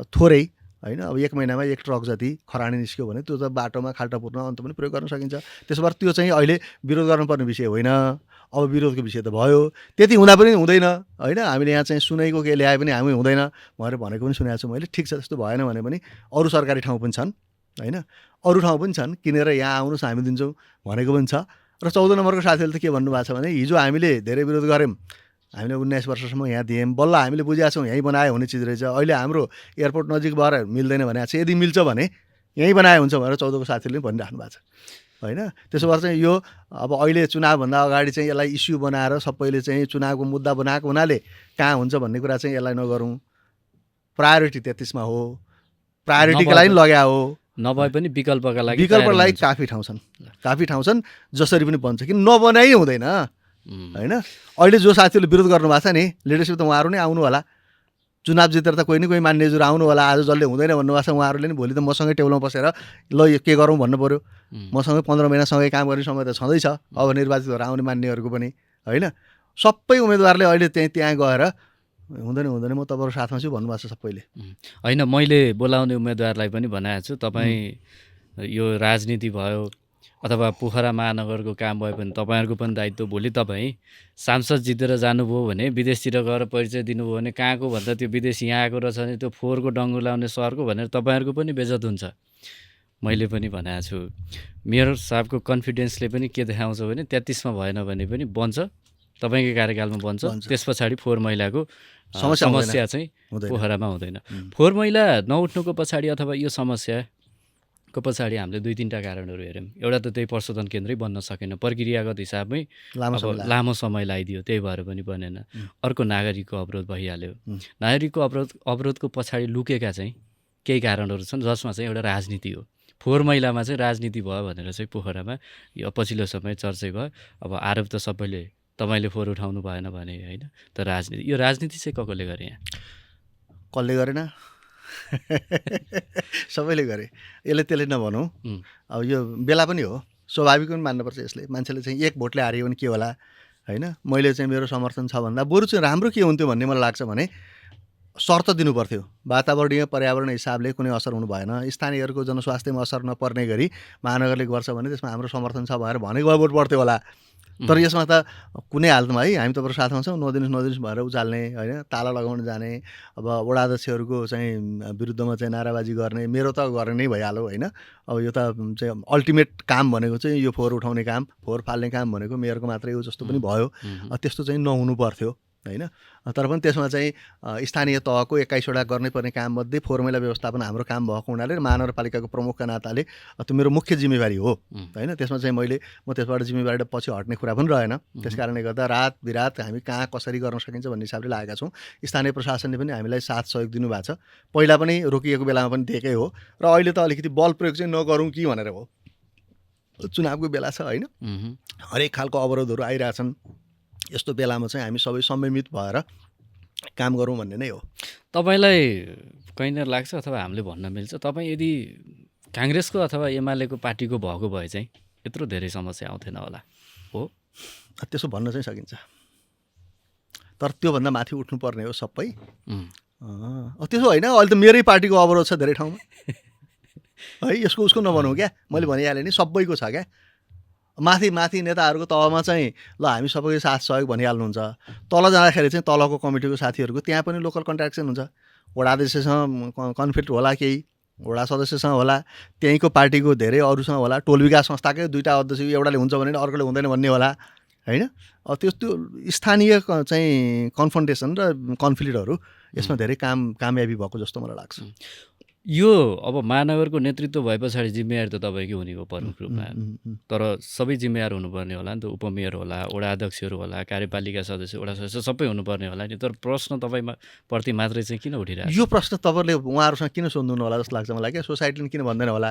थोरै होइन। अब 1 महिनामा 1 ट्रक जति खरानी निस्क्यो भने त्यो त बाटोमा खाल्टा पुर्न अन्त पनि प्रयोग गर्न सकिन्छ। त्यसो भएर त्यो चाहिँ अहिले विरोध गर्नुपर्ने विषय होइन। अब विरोधको विषय त भयो, त्यति हुँदा पनि हुँदैन होइन। हामीले यहाँ चाहिँ सुनैको के ल्याए पनि हामी हुँदैन भनेर भनेको पनि सुनेको छु मैले। ठिक छ, त्यस्तो भएन भने पनि अरू सरकारी ठाउँ पनि छन् होइन। अरू ठाउँ पनि छन्, किनेर यहाँ आउनुहोस् हामी दिन्छौँ भनेको पनि छ। र 14 नम्बरको साथीहरूले त के भन्नुभएको छ भने हिजो हामीले धेरै विरोध गऱ्यौँ, हामीले 19 वर्षसम्म यहाँ दियौँ, बल्ल हामीले बुझेका छौँ यहीँ बनाए हुने चिज रहेछ। अहिले हाम्रो एयरपोर्ट नजिक भएर मिल्दैन भनेको छ। यदि मिल्छ भने यहीँ बनाए हुन्छ भनेर 14को साथीहरूले भनिराख्नु भएको छ होइन। त्यसो भएर चाहिँ यो अब अहिले चुनावभन्दा अगाडि चाहिँ यसलाई इस्यु बनाएर सबैले चाहिँ चुनावको मुद्दा बनाएको हुनाले कहाँ हुन्छ भन्ने कुरा चाहिँ यसलाई नगरौँ। प्रायोरिटी 33मा हो, प्रायोरिटीको लागि लग्या हो। नभए पनि विकल्पका लागि काफी ठाउँ छन् जसरी पनि बन्छ। किन नबनाइ हुँदैन होइन। अहिले जो साथीहरूले विरोध गर्नुभएको छ नि, लिडरसिप त उहाँहरू नै आउनु होला। चुनाव जितेर त कोही न कोही मान्यजुर आउनु होला। आज जसले हुँदैन भन्नुभएको छ उहाँहरूले नि भोलि त मसँगै टेबलमा बसेर ल यो के गरौँ भन्नु पऱ्यो। मसँगै 15 महिनासँगै काम गर्ने समय त छँदैछ अब निर्वाचित भएर आउने मान्नेहरूको पनि होइन। सबै उम्मेदवारले अहिले त्यहाँ गएर हुँदैन म तपाईँको साथमा छु भन्नुभएको छ सबैले होइन। मैले बोलाउने उम्मेदवारलाई पनि भनेको छु, तपाईँ यो राजनीति भयो अथवा पोखरा महानगरको काम भए पनि तपाईँहरूको पनि दायित्व। भोलि तपाईँ सांसद जितेर जानुभयो भने विदेशतिर गएर परिचय दिनुभयो भने कहाँको भन्दा त्यो विदेश यहाँ आएको रहेछ भने त्यो फोहोरको डङ्गु लाउने सहरको भनेर तपाईँहरूको पनि बेइज्जत हुन्छ। मैले पनि भनेको छु, मेयर साहबको कन्फिडेन्सले पनि के देखाउँछ भने 33मा भएन भने पनि बन्छ, तपाईँकै कार्यकालमा बन्छ। त्यस पछाडि फोहोर मैलाको समस्या चाहिँ पोखरामा हुँदैन। फोहोर मैला नउठ्नुको पछाडि अथवा यो समस्याको पछाडि हामीले 2-3टा कारणहरू हेऱ्यौँ। एउटा त त्यही प्रशोधन केन्द्रै बन्न सकेन, प्रक्रियागत हिसाबमै लामो समय लगाइदियो, त्यही भएर पनि बनेन। अर्को नागरिकको अवरोध भइहाल्यो। नागरिकको अवरोधको पछाडि लुकेका चाहिँ केही कारणहरू छन् जसमा चाहिँ एउटा राजनीति हो। फोहोर मैलामा चाहिँ राजनीति भयो भनेर चाहिँ पोखरामा यो पछिल्लो समय चर्चै भयो। अब आरोप त सबैले तपाईँले फोहोर उठाउनु भएन भने होइन, तर राजनीति, यो राजनीति चाहिँ कसले गरे? यहाँ कसले गरेन, सबैले गरे। यसले त्यसले नभनौँ। अब यो बेला पनि हो, स्वाभाविक पनि मान्नुपर्छ यसले। मान्छेले चाहिँ 1 भोटले हारियो भने के होला होइन। मैले चाहिँ मेरो समर्थन छ भन्दा बरु चाहिँ राम्रो के हुन्थ्यो भन्ने मलाई लाग्छ भने शर्त दिनु पर्थ्यो। वातावरणीय पर्यावरण हिसाबले कुनै असर हुनु भएन, स्थानीयहरूको जनस्वास्थ्यमा असर नपर्ने गरी महानगरले गर्छ भने त्यसमा हाम्रो समर्थन छ भनेर भनेको भोट पर्थ्यो होला। तर यसमा त कुनै हालतमा है हामी तपाईँको साथमा छौँ, नदिनुहोस् भनेर उचाल्ने होइन, ताला लगाउन जाने, अब वडा अध्यक्षहरूको चाहिँ विरुद्धमा चाहिँ नाराबाजी गर्ने, मेरो त गर्ने नै भइहाल्यो होइन। अब यो त चाहिँ अल्टिमेट काम भनेको चाहिँ यो फोहोर उठाउने काम, फोहोर फाल्ने काम भनेको मेयरको मात्रै हो जस्तो पनि भयो। त्यस्तो चाहिँ नहुनु पर्थ्यो होइन। तर पनि त्यसमा चाहिँ स्थानीय तहको 21वटा गर्नै पर्ने काममध्ये फोहोर मैला व्यवस्थापन हाम्रो काम भएको हुनाले र महानगरपालिकाको प्रमुखका नाताले त्यो मेरो मुख्य जिम्मेवारी हो होइन। त्यसमा चाहिँ म त्यसबाट जिम्मेवारी पछि हट्ने कुरा पनि रहेन। त्यस कारणले गर्दा रात बिरात हामी कहाँ कसरी गर्न सकिन्छ भन्ने हिसाबले लागेका छौँ। स्थानीय प्रशासनले पनि हामीलाई साथ सहयोग दिनुभएको छ। पहिला पनि रोकिएको बेलामा पनि दिएकै हो र अहिले त अलिकति बल प्रयोग चाहिँ नगरौँ कि भनेर हो। चुनावको बेला छ होइन, हरेक खालको अवरोधहरू आइरहेछन्। यस्तो बेलामा चाहिँ हामी सबै संयमित भएर काम गरौँ भन्ने नै हो। तपाईँलाई कहीँनिर लाग्छ अथवा हामीले भन्न मिल्छ तपाईँ यदि काङ्ग्रेसको अथवा एमालेको पार्टीको भएको भए चाहिँ यत्रो धेरै समस्या आउँथेन होला हो? त्यसो भन्न चाहिँ सकिन्छ, तर त्योभन्दा माथि उठ्नुपर्ने हो सबै। त्यसो होइन, अहिले त मेरै पार्टीको अवरोध छ धेरै ठाउँमा है। यसको उसको नभनौँ क्या, मैले भनिहालेँ नि सबैको छ क्या। माथि नेताहरूको तहमा चाहिँ ल हामी सबैको साथ सहयोग भनिहाल्नुहुन्छ। तल जाँदाखेरि चाहिँ तलको कमिटीको साथीहरूको त्यहाँ पनि लोकल कन्ट्र्याक्सन हुन्छ। वडा अध्यक्षसँग कन्फ्लिक्ट होला, केही वडा सदस्यसँग होला, त्यहीँको पार्टीको धेरै अरूसँग होला, टोल विकास संस्थाकै 2टा अध्यक्ष एउटाले हुन्छ भने अर्कोले हुँदैन भन्ने होला होइन। त्यो स्थानीय चाहिँ कन्फ्रन्टेसन र कन्फ्लिक्टहरू यसमा धेरै कामयाबी भएको जस्तो मलाई लाग्छ। यो अब महानगरको नेतृत्व भए पछाडि जिम्मेवारी त तपाईँकै हुने हो प्रमुख रूपमा, तर सबै जिम्मेवार हुनुपर्ने होला नि त। उपमेयर होला, वडा अध्यक्षहरू होला, कार्यपालिका सदस्य, वडा सदस्य सबै हुनुपर्ने होला नि। तर प्रश्न तपाईँ प्रति मात्रै चाहिँ किन उठिरहेको? यो प्रश्न तपाईँले उहाँहरूसँग किन सोध्नु होला जस्तो लाग्छ मलाई क्या। सोसाइटीले किन भन्दैन होला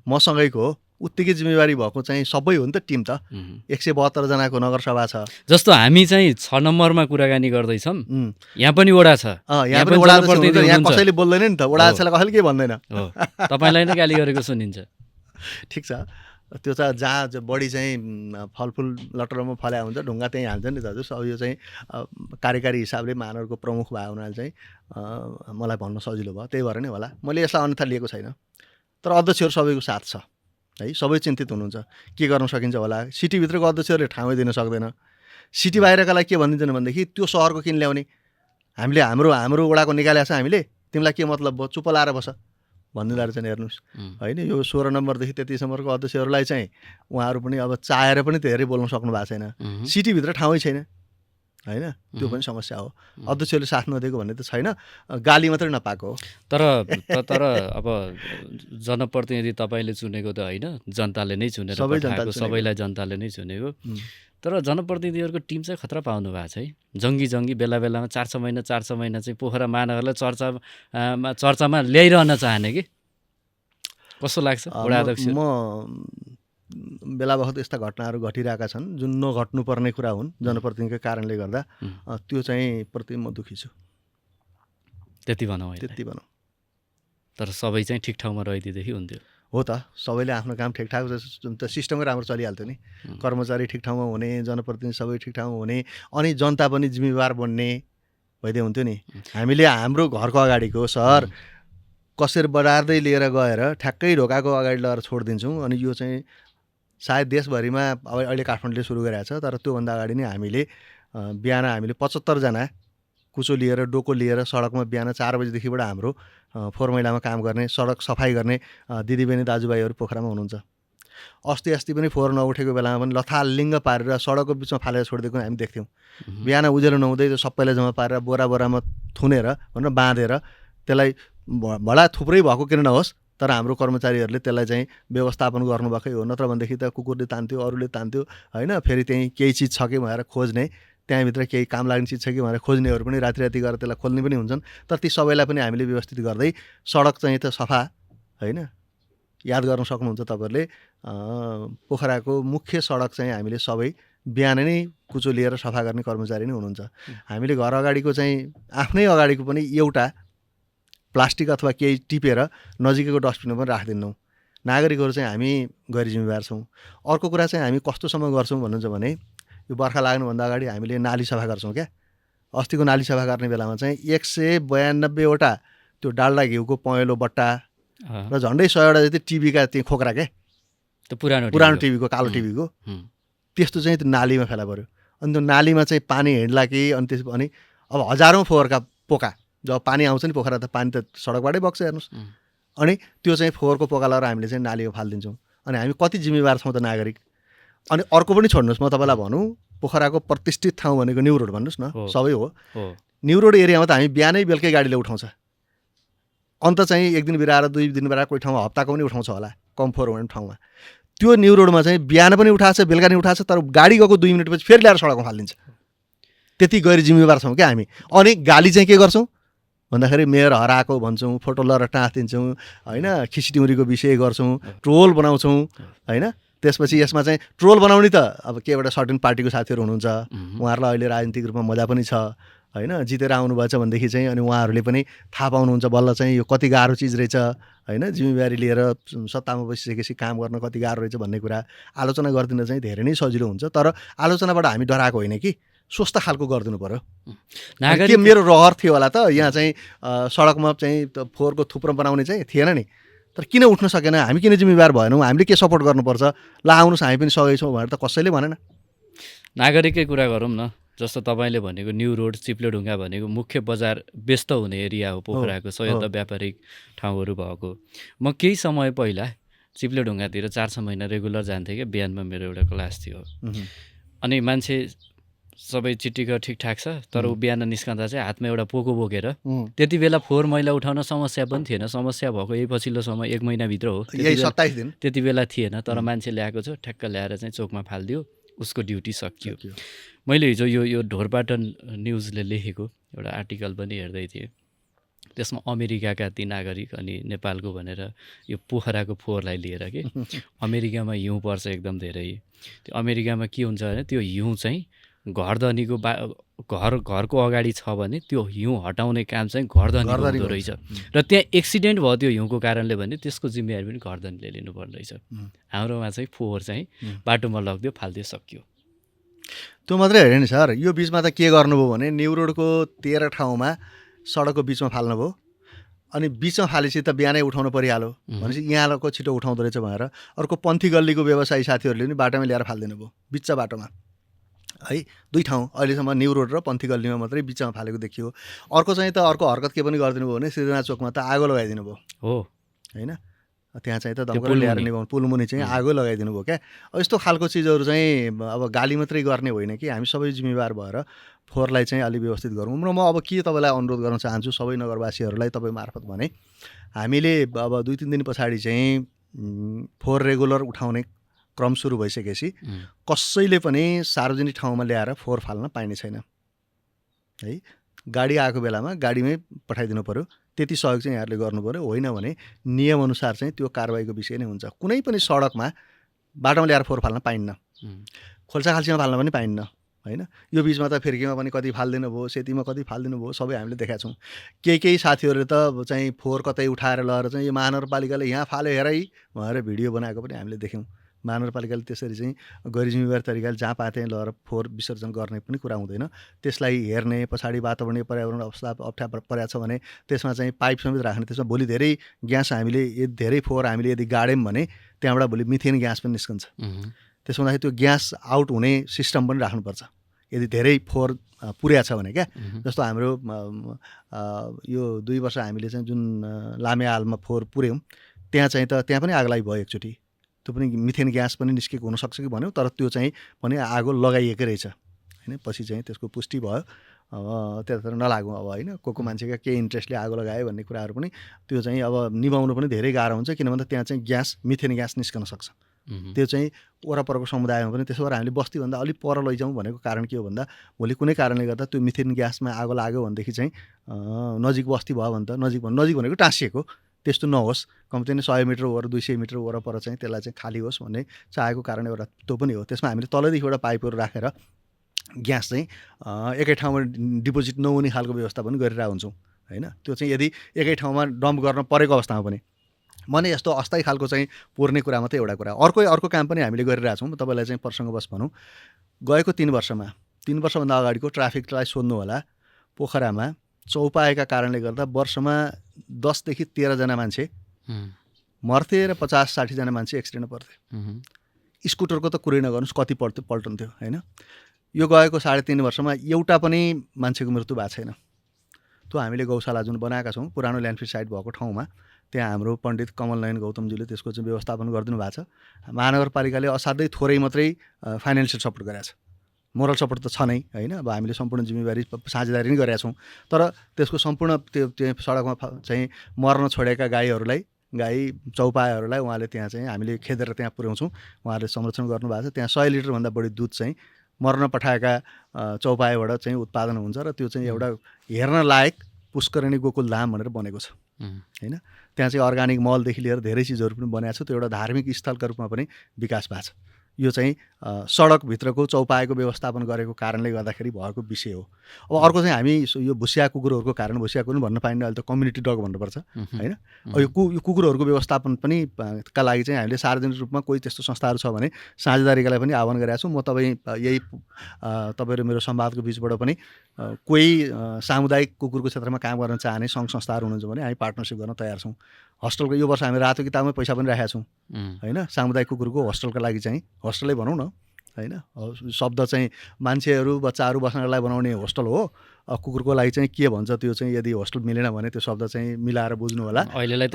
मसँगैको हो, उत्तिकै जिम्मेवारी भएको चाहिँ सबै हो नि त। टिम त 172 जनाको नगरसभा छ। जस्तो हामी चाहिँ 6 नम्बरमा कुराकानी गर्दैछौँ, यहाँ पनि वडा छ, यहाँ पनि वडा अध्यक्ष, यहाँ कसैले बोल्दैन नि त, वडा अध्यक्षलाई कसैले केही भन्दैन हो। तपाईँलाई नै गाली गरेको सुनिन्छ। ठिक छ, त्यो चाहिँ जहाँ बढी चाहिँ फलफुल लटरमा फल्या हुन्छ ढुङ्गा त्यहीँ हाल्छ नि त। सब यो चाहिँ कार्यकारी हिसाबले महानगरको प्रमुख भयो हुनाले चाहिँ मलाई भन्न सजिलो भयो, त्यही भएर नै होला। मैले यसलाई अन्यथा लिएको छैन। तर अध्यक्षहरू सबैको साथ छ है, सबै चिन्तित हुनुहुन्छ के गर्न सकिन्छ होला। सिटीभित्रको अध्यक्षहरूले ठाउँै दिन सक्दैन, सिटी बाहिरकालाई के भनिदिन्छन् भनेदेखि त्यो सहरको किन ल्याउने, हामीले हाम्रो वडाको निकालेको छ, हामीले तिमीलाई के मतलब भयो, चुप लाएर बस भनिदिँदो रहेछ नि। हेर्नुहोस् होइन, यो 16 नम्बरदेखि 33 नम्बरको अध्यक्षहरूलाई चाहिँ उहाँहरू पनि अब चाहेर पनि धेरै बोल्न सक्नु भएको छैन। सिटीभित्र ठाउँै छैन होइन, त्यो पनि समस्या हो। अध्यक्षहरूले साथ नदिएको भन्ने त छैन, गाली मात्रै नपाएको हो। तर अब जनप्रतिनिधि तपाईँले चुनेको त होइन, जनताले नै चुनेर पठाएको, सबैलाई जनताले नै चुनेको। तर जनप्रतिनिधिहरूको टिम चाहिँ खतरा पाउनु भएको छ है। जङ्गी बेला बेलामा 4-6 महिना चाहिँ पोखरा महानगरलाई चर्चामा ल्याइरहन चाहने कि कस्तो लाग्छ वडा अध्यक्ष? म बेला बखत यस्ता घटनाहरू घटिरहेका छन् जुन नघट्नुपर्ने कुरा हुन् जनप्रतिनिधिको कारणले गर्दा, त्यो चाहिँ प्रति म दुःखी छु। त्यति भनौँ। तर सबै चाहिँ ठिक ठाउँमा रहिदिँदेखि हुन्थ्यो। हो त, सबैले आफ्नो काम ठिकठाक त सिस्टमै राम्रो चलिहाल्थ्यो नि। कर्मचारी ठिक ठाउँमा हुने, जनप्रतिनिधि सबै ठिक ठाउँमा हुने, अनि जनता पनि जिम्मेवार बन्ने भइदिए हुन्थ्यो नि। हामीले हाम्रो घरको अगाडिको सहर कसेर बढार्दै लिएर गएर ठ्याक्कै ढोकाको अगाडि लगेर छोडिदिन्छौँ। अनि यो चाहिँ सायद देशभरिमा अब अहिले काठमाडौँले सुरु गरेको छ, तर त्योभन्दा अगाडि नै हामीले बिहान 75 जना कुचो लिएर डोको लिएर सडकमा बिहान 4 बजीदेखिबाट हाम्रो फोहोर मैलामा काम गर्ने, सडक सफाइ गर्ने दिदीबहिनी दाजुभाइहरू पोखरामा हुनुहुन्छ। अस्ति पनि फोहोर नउठेको बेलामा पनि लथालिङ्ग पारेर सडकको बिचमा फालेर छोडिदिएको हामी देख्थ्यौँ। बिहान उज्यालो नहुँदै त्यो सबैलाई जम्मा पारेर बोरामा थुनेर भनेर बाँधेर त्यसलाई भला थुप्रै भएको किन नहोस्, तर हाम्रो कर्मचारीहरूले त्यसलाई चाहिँ व्यवस्थापन गर्नुभएकै हो। नत्र भनेदेखि त कुकुरले तान्थ्यो, अरूले तान्थ्यो होइन। फेरि त्यहीँ केही चिज छ कि भनेर खोज्ने, त्यहाँभित्र केही काम लाग्ने चिज छ कि भनेर खोज्नेहरू पनि राति गएर त्यसलाई खोल्ने पनि हुन्छन्। तर ती सबैलाई पनि हामीले व्यवस्थित गर्दै सडक चाहिँ त सफा होइन। याद गर्न सक्नुहुन्छ तपाईँहरूले, पोखराको मुख्य सडक चाहिँ हामीले सबै बिहान नै कुचो लिएर सफा गर्ने कर्मचारी नै हुनुहुन्छ। हामीले घर अगाडिको चाहिँ आफ्नै अगाडिको पनि एउटा प्लास्टिक अथवा केही टिपेर नजिकैको डस्टबिनमा पनि राखिदिन्नौँ। नागरिकहरू चाहिँ हामी गैर जिम्मेवार छौँ। अर्को कुरा चाहिँ हामी कस्तोसम्म गर्छौँ भन्नुहुन्छ भने, यो बर्खा लाग्नुभन्दा अगाडि हामीले नाली सफा गर्छौँ क्या। अस्तिको नाली सफा गर्ने बेलामा चाहिँ 192वटा त्यो डाल्डा घिउको पहेँलो बट्टा र झन्डै 100वटा जति टिभीका त्यो खोक्रा क्या, त्यो पुरानो टिभीको कालो टिभीको त्यस्तो चाहिँ त्यो नालीमा फेला पऱ्यो। अनि त्यो नालीमा चाहिँ पानी हिँड्ला कि अनि अब हजारौँ फोहोरका पोका, जब पानी आउँछ नि पोखरा त पानी त सडकबाटै बग्छ हेर्नुहोस्। अनि त्यो चाहिँ फोहोरको पोका लगाएर हामीले चाहिँ नालीमा फालिदिन्छौँ। अनि हामी कति जिम्मेवार छौँ त नागरिक। अनि अर्को पनि छोड्नुहोस्, म तपाईँलाई भनौँ पोखराको प्रतिष्ठित ठाउँ भनेको न्यु रोड भन्नुहोस् न, सबै हो। हो न्यु रोड एरियामा त हामी बिहानै बेलुकै गाडीले उठाउँछ। अन्त चाहिँ एक दिन बिराएर 2 दिन बिराएर कोही ठाउँमा हप्ताको पनि उठाउँछ होला कम फोहोर हुने ठाउँमा। त्यो न्यु रोडमा चाहिँ बिहान पनि उठाएको छ, बेलुका पनि उठाएको छ, तर गाडी गएको 2 मिनटपछि फेरि ल्याएर सडकमा फालिदिन्छ। त्यति गैर जिम्मेवार छौँ क्या हामी। अनि गाली चाहिँ के गर्छौँ भन्दाखेरि मेयर हराएको भन्छौँ, फोटो लगाएर टाँसिदिन्छौँ होइन, खिसिटिउरीको विषय गर्छौँ, ट्रोल बनाउँछौँ होइन। त्यसपछि यसमा चाहिँ ट्रोल बनाउने त अब के एउटा सर्टेन पार्टीको साथीहरू हुनुहुन्छ, उहाँहरूलाई अहिले राजनीतिक रूपमा मजा पनि छ होइन, जितेर आउनुभएछ भनेदेखि चाहिँ अनि उहाँहरूले पनि थाहा पाउनुहुन्छ बल्ल चाहिँ यो कति गाह्रो चिज रहेछ होइन, जिम्मेवारी लिएर सत्तामा बसिसकेपछि काम गर्न कति गाह्रो रहेछ भन्ने कुरा आलोचना गरिदिन चाहिँ धेरै नै सजिलो हुन्छ। तर आलोचनाबाट हामी डराएको होइन कि, स्वस्थ खालको गरिदिनु पर्यो। के मेरो रहर थियो होला त यहाँ चाहिँ सडकमा चाहिँ फोहोरको थुप्रो बनाउने चाहिँ थिएन नि, तर किन उठ्न सकेन, हामी किन जिम्मेवार भएनौँ, हामीले के सपोर्ट गर्नुपर्छ, ल आउनुहोस् हामी पनि सकेछौँ भनेर त कसैले भनेन। नागरिककै कुरा गरौँ न, जस्तो तपाईँले भनेको न्यु रोड चिप्लेढुङ्गा भनेको मुख्य बजार व्यस्त हुने एरिया हो पोखराको, सयौं व्यापारिक ठाउँहरू भएको। म केही समय पहिला चिप्लेढुङ्गातिर 4-6 महिना रेगुलर जान्थेँ क्या, बिहानमा मेरो एउटा क्लास थियो। अनि मान्छे सबै चिटिक्क ठिकठाक छ, तर ऊ बिहान निस्कँदा चाहिँ हातमा एउटा पोको बोकेर, त्यति बेला फोहोर मैला उठाउन समस्या पनि थिएन, समस्या भएको यही पछिल्लो समय 1 महिनाभित्र हो, यही 27 दिन त्यति बेला थिएन। तर मान्छे ल्याएको छ, ठ्याक्क ल्याएर चाहिँ चोकमा फालिदियो, उसको ड्युटी सकियो। मैले हिजो यो ढोरपाटन न्युजले लेखेको एउटा आर्टिकल पनि हेर्दै थिएँ, त्यसमा अमेरिकाका ती नागरिक अनि नेपालको भनेर यो पोखराको फोहोरलाई लिएर के अमेरिकामा हिउँ पर्छ एकदम धेरै। त्यो अमेरिकामा के हुन्छ भने त्यो हिउँ चाहिँ घरधनीको घरको अगाडि छ भने त्यो हिउँ हटाउने काम चाहिँ घरधनीको हुँदो रहेछ, र त्यहाँ एक्सिडेन्ट भयो त्यो हिउँको कारणले भने त्यसको जिम्मेवारी पनि घरधनीले लिनुपर्ने रहेछ। हाम्रोमा चाहिँ फोहोर चाहिँ बाटोमा लगिदियो, फालिदियो, सकियो। त्यो मात्रै होइन नि सर, यो बिचमा त के गर्नुभयो भने न्यु रोडको 13 ठाउँमा सडकको बिचमा फाल्नुभयो, अनि बिचमा फालेपछि त बिहानै उठाउनु परिहाल्यो भनेपछि यहाँको छिटो उठाउँदो रहेछ भनेर अर्को पन्थी गल्लीको व्यवसायी साथीहरूले पनि बाटोमा ल्याएर फालिदिनु भयो, बिच बाटोमा है। 2 ठाउँ अहिलेसम्म न्यु रोड र पन्थी गल्लीमा मात्रै बिचमा फालेको देखियो। अर्को चाहिँ त अर्को हरकत के पनि गरिदिनु भयो भने सिर्जना चोकमा त आगो लगाइदिनु भयो हो होइन, त्यहाँ चाहिँ त दमकल ल्याएर निभाउनु, पुलमुनि चाहिँ आगो लगाइदिनु भयो क्या। यस्तो खालको चिजहरू चाहिँ अब गाली मात्रै गर्ने होइन कि, हामी सबै जिम्मेवार भएर फोहोरलाई चाहिँ अलि व्यवस्थित गरौँ। र म अब के तपाईँलाई अनुरोध गर्न चाहन्छु सबै नगरवासीहरूलाई तपाईँ मार्फत भने, हामीले अब 2-3 दिन पछाडि चाहिँ फोहोर रेगुलर उठाउने क्रम सुरु भइसकेपछि कसैले पनि सार्वजनिक ठाउँमा ल्याएर फोहोर फाल्न पाइने छैन है। गाडी आएको बेलामा गाडीमै पठाइदिनु पर्यो, त्यति सहयोग चाहिँ यहाँहरूले गर्नु पर्यो। होइन भने नियमअनुसार चाहिँ त्यो कारबाहीको विषय नै हुन्छ। कुनै पनि सडकमा बाटोमा ल्याएर फोहोर फाल्न पाइन्न, खोल्साखाल्सीमा फाल्न पनि पाइन्न होइन। यो बिचमा त फिर्कीमा पनि कति फालिदिनु भयो, सेतीमा कति फालिदिनु भयो, सबै हामीले देखाएको छौँ। केही साथीहरूले त चाहिँ फोहोर कतै उठाएर लगेर चाहिँ यो महानगरपालिकाले यहाँ फाल्यो हेर है भनेर भिडियो बनाएको पनि हामीले देख्यौँ। महानगरपालिकाले त्यसरी चाहिँ गैर जिम्मेवार तरिकाले जहाँ पाए त्यहीँ लगेर फोहोर विसर्जन गर्ने पनि कुरा हुँदैन। त्यसलाई हेर्ने, पछाडि वातावरणीय पर्यावरण अवस्था अप्ठ्यारो परेको छ भने त्यसमा चाहिँ पाइप समेत राख्ने, त्यसमा भोलि धेरै ग्यास हामीले धेरै फोहोर हामीले यदि गाड्यौँ भने त्यहाँबाट भोलि मिथेन ग्यास पनि निस्कन्छ। त्यसो हुँदाखेरि त्यो ग्यास आउट हुने सिस्टम पनि राख्नुपर्छ यदि धेरै फोहोर पुर्या छ भने क्या। जस्तो हाम्रो यो 2 वर्ष हामीले चाहिँ जुन लामे हालमा फोहोर पुर्यौँ त्यहाँ चाहिँ त त्यहाँ पनि आगलागी भयो एकचोटि, त्यो पनि मिथेन ग्यास पनि निस्केको हुनसक्छ कि भन्यो, तर त्यो चाहिँ पनि आगो लगाइएकै रहेछ होइन। पछि चाहिँ त्यसको पुष्टि भयो, त्यतातिर नलागौँ अब होइन। को मान्छेका केही इन्ट्रेस्टले आगो लगायो भन्ने कुराहरू पनि त्यो चाहिँ अब निभाउनु पनि धेरै गाह्रो हुन्छ, किन भन्दा त्यहाँ चाहिँ ग्यास मिथेन ग्यास निस्कन सक्छ। त्यो चाहिँ वरपरको समुदायमा पनि। त्यसो भएर हामीले बस्तीभन्दा अलिक पर लैजाउँ भनेको कारण के हो भन्दा भोलि कुनै कारणले गर्दा त्यो मिथेन ग्यासमा आगो लाग्यो भनेदेखि चाहिँ नजिक बस्ती भयो भने त नजिक भनेको टाँसिएको त्यस्तो नहोस्, कम्ती नै 100 मिटर वर 200 मिटर वरपर चाहिँ त्यसलाई चाहिँ खाली होस् भन्ने चाहेको कारण एउटा त्यो पनि हो। त्यसमा हामीले तलदेखि एउटा पाइपहरू राखेर ग्यास चाहिँ एकै ठाउँमा डिपोजिट नहुने खालको व्यवस्था पनि गरिरहेको हुन्छौँ होइन। त्यो चाहिँ यदि एकै ठाउँमा डम्प गर्न परेको अवस्थामा पनि भने यस्तो अस्थायी खालको चाहिँ पुर्ने कुरा मात्रै एउटा कुरा। अर्को काम पनि हामीले गरिरहेछौँ। तपाईँलाई चाहिँ प्रसङ्गवश भनौँ, गएको 3 वर्षमा 3 वर्षभन्दा अगाडिको ट्राफिकलाई सोध्नु होला, पोखरामा चौपाएका कारणले गर्दा वर्षमा 10 देखि 13 जना मान्छे मर्थे र 50-60 जना मान्छे एक्सिडेन्टमा पर्थे। स्कुटरको त कुरै नगर्नुहोस् कति पल्टन्थ्यो होइन। यो गएको 3.5 वर्षमा एउटा पनि मान्छेको मृत्यु भएको छैन। त्यो हामीले गौशाला जुन बनाएका छौँ पुरानो ल्यान्डफिल साइट भएको ठाउँमा, त्यहाँ हाम्रो पण्डित कमल नयन गौतमजीले त्यसको चाहिँ व्यवस्थापन गरिदिनु भएको छ। महानगरपालिकाले असाध्यै थोरै मात्रै फाइनेन्सियल सपोर्ट गरेको छ, मोरल सपोर्ट त छ नै होइन। अब हामीले सम्पूर्ण जिम्मेवारी साझेदारी नै गरेका छौँ, तर त्यसको सम्पूर्ण त्यो सडकमा चाहिँ मर्न छोडेका गाई चौपायाहरूलाई उहाँले त्यहाँ चाहिँ हामीले खेदेर त्यहाँ पुर्याउँछौँ, उहाँहरूले संरक्षण गर्नुभएको छ। त्यहाँ 100 लिटरभन्दा बढी दुध चाहिँ मर्न पठाएका चौपायाबाट चाहिँ उत्पादन हुन्छ र त्यो चाहिँ एउटा हेर्न लायक पुष्करणी गोकुल धाम भनेर बनेको छ होइन। त्यहाँ चाहिँ अर्गानिक मलदेखि लिएर धेरै चिजहरू पनि बनाएको छ। त्यो एउटा धार्मिक स्थलका रूपमा पनि विकास भएको छ। यो चाहिँ सडकभित्रको चौपायाको व्यवस्थापन गरेको कारणले गर्दाखेरि भएको विषय हो। अब अर्को चाहिँ हामी यो भुसिया कुकुरहरूको कारण, भुसिया कुकुर भन्न पाइन्न, अहिले त कम्युनिटी डग भन्नुपर्छ होइन। अब यो कुकुरहरूको व्यवस्थापन पनि का लागि चाहिँ हामीले सार्वजनिक रूपमा कोही त्यस्तो संस्थाहरू छ भने साझेदारीका लागि पनि आह्वान गरेका छौँ। म तपाईँहरू मेरो संवादको बिचबाट पनि कोही सामुदायिक कुकुरको क्षेत्रमा काम गर्न चाहने सङ्घ संस्थाहरू हुनुहुन्छ भने हामी पार्टनरसिप गर्न तयार छौँ। हस्टेलको यो वर्ष हामी रातो किताबमै पैसा पनि राखेका छौँ होइन। सामुदायिक कुकुरको हस्टेलका लागि चाहिँ, हस्टेलै भनौँ न होइन, शब्द चाहिँ मान्छेहरू बच्चाहरू बस्नको लागि बनाउने होस्टल हो। कुकुरको लागि चाहिँ के भन्छ त्यो चाहिँ यदि होस्टल मिलेन भने त्यो शब्द चाहिँ मिलाएर बुझ्नु होला। अहिलेलाई